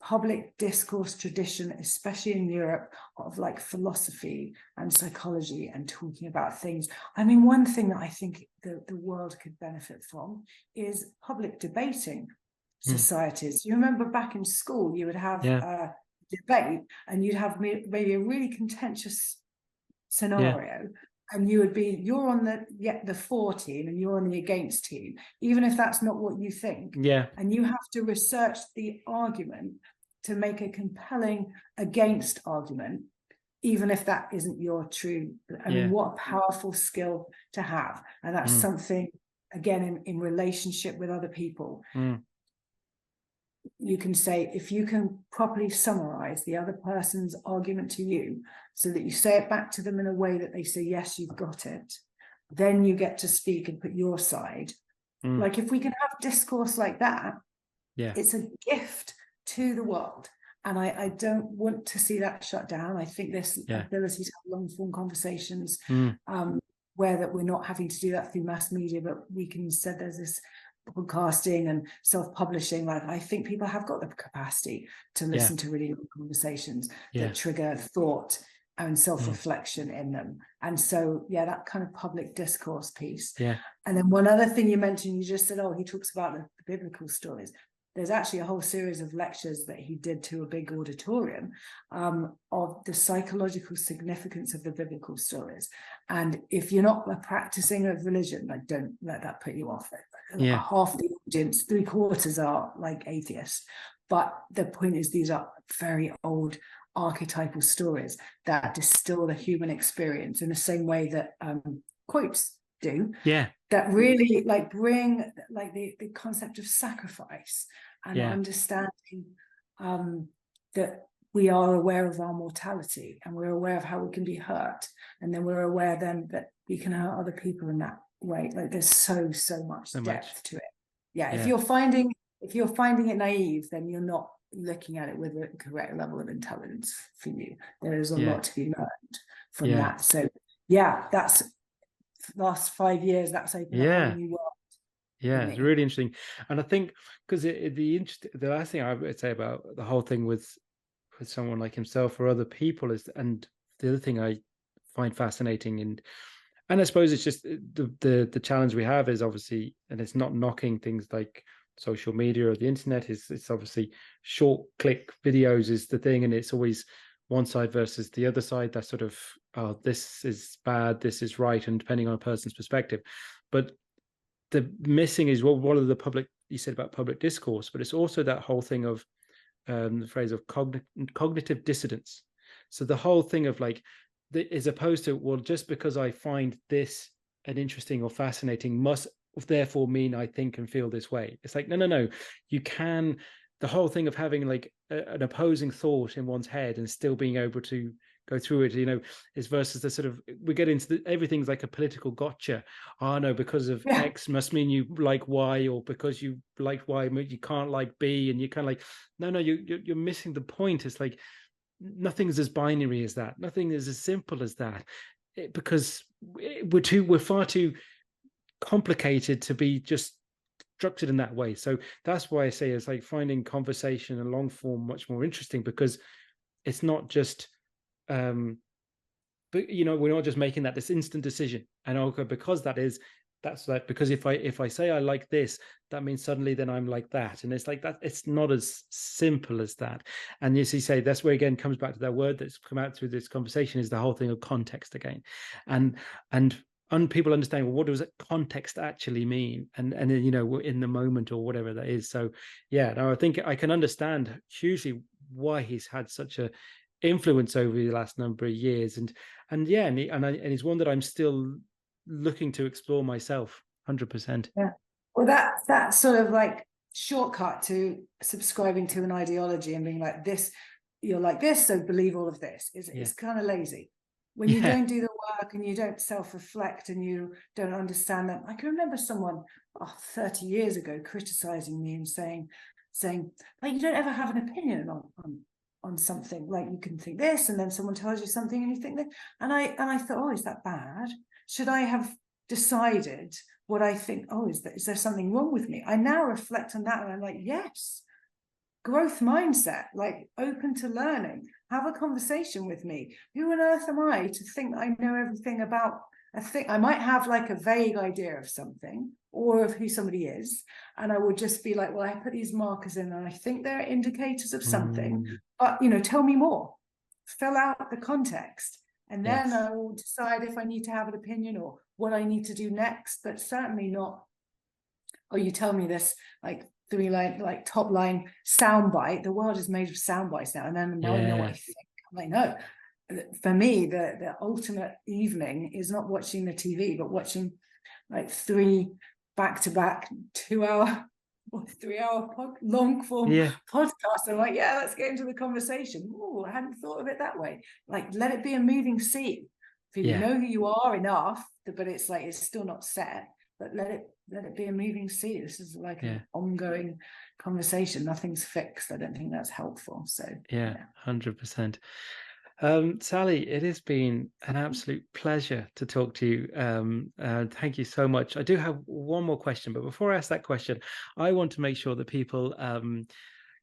public discourse tradition, especially in Europe, of like philosophy and psychology and talking about things. I mean, one thing that I think the world could benefit from is public debating societies. You remember back in school, you would have a debate, and you'd have maybe a really contentious scenario, and you're on the for team and you're on the against team, even if that's not what you think. And you have to research the argument to make a compelling against argument, even if that isn't your true. I mean, what a powerful skill to have. And that's something, again, in relationship with other people. You can say, if you can properly summarize the other person's argument to you, so that you say it back to them in a way that they say, yes, you've got it, then you get to speak and put your side. Like if we can have discourse like that, it's a gift to the world. And I don't want to see that shut down. I think this ability to have long form conversations, where that we're not having to do that through mass media, but we can instead, there's this podcasting and self-publishing. Like I think people have got the capacity to listen to really long conversations that trigger thought and self-reflection in them. And so that kind of public discourse piece. And then one other thing you mentioned, you just said, he talks about the biblical stories. There's actually a whole series of lectures that he did to a big auditorium of the psychological significance of the biblical stories. And if you're not practicing a religion, like, don't let that put you off. Half the audience, 3/4 are like atheists. But the point is, these are very old archetypal stories that distill the human experience in the same way that quotes do. That really like bring like the concept of sacrifice and understanding that we are aware of our mortality, and we're aware of how we can be hurt, and then we're aware then that we can hurt other people in that way. Like there's so much depth to it. If you're finding if you're finding it naive, then you're not looking at it with the correct level of intelligence for you. There is a lot to be learned from that. So yeah, that's last 5 years, that's opened a whole new world. Yeah, it's really interesting. And I think because the last thing I would say about the whole thing with someone like himself or other people is, and the other thing I find fascinating, and I suppose it's just the challenge we have is obviously, and it's not knocking things like social media or the internet, is it's obviously short click videos is the thing, and it's always one side versus the other side. That sort of, oh, this is bad, this is right, and depending on a person's perspective. But the missing is what of the public, you said about public discourse, but it's also that whole thing of the phrase of cognitive dissidence. So the whole thing of like, as opposed to, well, just because I find this an interesting or fascinating must therefore mean I think and feel this way. It's like, no, you can, the whole thing of having like an opposing thought in one's head and still being able to go through it, is versus the sort of, we get into everything's like a political gotcha. Oh no, because of X must mean you like Y, or because you like Y you can't like B, and you kind of like, no, you're missing the point. It's like nothing is as binary as that. Nothing is as simple as that, because we're far too complicated to be just structured in that way. So that's why I say it's like finding conversation and long form much more interesting, because it's not just but we're not just making that this instant decision, and okay, because that's that, because if I say I like this, that means suddenly then I'm like that, and it's like that. It's not as simple as that. And as you say, that's where again comes back to that word that's come out through this conversation, is the whole thing of context again, and people understand, well, what does context actually mean, and we're in the moment or whatever that is. So yeah, no, I think I can understand hugely why he's had such a influence over the last number of years, and he's one that I'm still looking to explore myself 100%. Yeah, well, that's sort of like shortcut to subscribing to an ideology and being like, this, you're like this, so believe all of this. It's kind of lazy when you don't do the work and you don't self-reflect and you don't understand that. I can remember someone 30 years ago criticizing me and saying like, you don't ever have an opinion on something. Like, you can think this, and then someone tells you something and you think that, and I thought, oh, is that bad? Should I have decided what I think? Oh, is there something wrong with me? I now reflect on that and I'm like, yes, growth mindset, like open to learning, have a conversation with me. Who on earth am I to think I know everything about a thing? I might have like a vague idea of something or of who somebody is, and I would just be like, well, I put these markers in and I think they're indicators of something, but tell me more, fill out the context, and then I will decide if I need to have an opinion or what I need to do next. But certainly not, oh, you tell me this like 3-line, like top line soundbite. The world is made of sound bites now, and then now I know what I think. I'm like, no, for me, the ultimate evening is not watching the TV, but watching like 3 back-to-back 2-hour or 3-hour long form podcast. I'm like, yeah, let's get into the conversation. Oh, I hadn't thought of it that way. Like, let it be a moving scene. If you know who you are enough, but it's like, it's still not set, but let it be a moving scene. This is like an ongoing conversation. Nothing's fixed. I don't think that's helpful. So 100%. Sally, it has been an absolute pleasure to talk to you. Thank you so much. I do have one more question, but before I ask that question, I want to make sure that people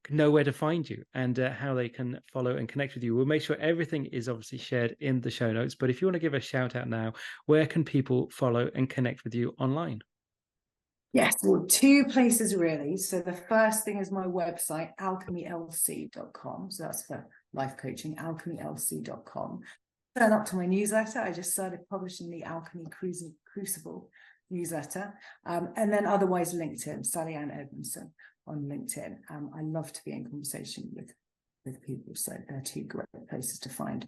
know where to find you and how they can follow and connect with you. We'll make sure everything is obviously shared in the show notes, but if you want to give a shout out now, where can people follow and connect with you online? Yes, well, 2 places really. So the first thing is my website, 𝙬𝙤𝙀𝙙𝙙𝙢. So that's for life coaching, 𝙬𝙤𝙀𝙙𝙀𝙢. Turn up to my newsletter. I just started publishing the Alchemy Crucible newsletter. And then otherwise LinkedIn, Sally Ann Eddmenson on LinkedIn. I love to be in conversation with people. So they're 2 great places to find.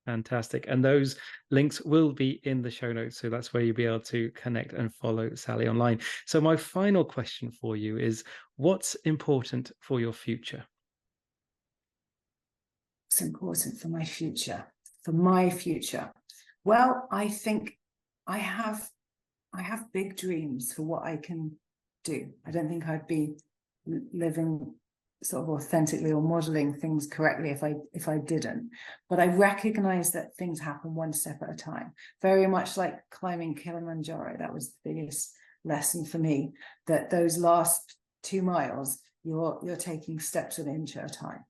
Fantastic. And those links will be in the show notes. So that's where you'll be able to connect and follow Sally online. So my final question for you is, what's important for your future? What's important for my future? For my future? Well, I think I have big dreams for what I can do. I don't think I'd be living sort of authentically or modeling things correctly if I didn't. But I recognize that things happen one step at a time, very much like climbing Kilimanjaro. That was the biggest lesson for me, that those last 2 miles, you're taking steps an inch at a time,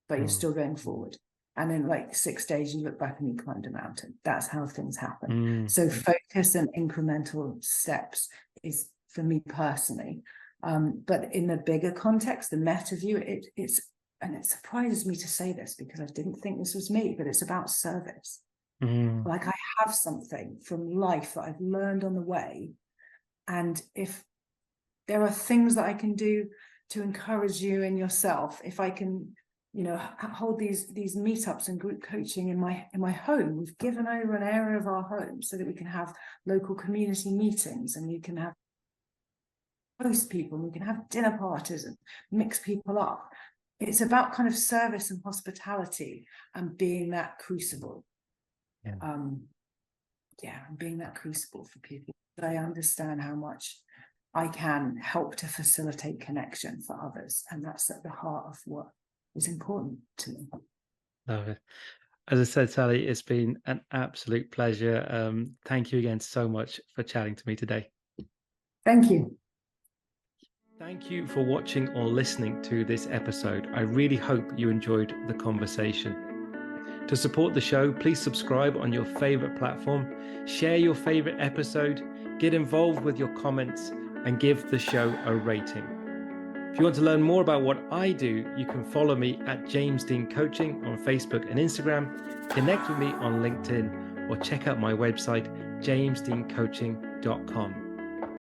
but you're still going forward. And in like 6 days, you look back and you climbed a mountain. That's how things happen. So focus and incremental steps is, for me personally, but in the bigger context, the meta view, it's, and it surprises me to say this because I didn't think this was me, but it's about service. Like I have something from life that I've learned on the way. And if there are things that I can do to encourage you and yourself, if I can, you know, hold these meetups and group coaching in my home. We've given over an area of our home so that we can have local community meetings, and you can have host people, and we can have dinner parties and mix people up. It's about kind of service and hospitality and being that crucible. Being that crucible for people. I understand how much I can help to facilitate connection for others, and that's at the heart of what is important to me. Love it. As I said, Sally, it's been an absolute pleasure. Thank you again so much for chatting to me today. Thank you. Thank you for watching or listening to this episode. I really hope you enjoyed the conversation. To support the show, please subscribe on your favorite platform, share your favorite episode, get involved with your comments, and give the show a rating. If you want to learn more about what I do, you can follow me at James Dean Coaching on Facebook and Instagram, connect with me on LinkedIn, or check out my website, jamesdeancoaching.com.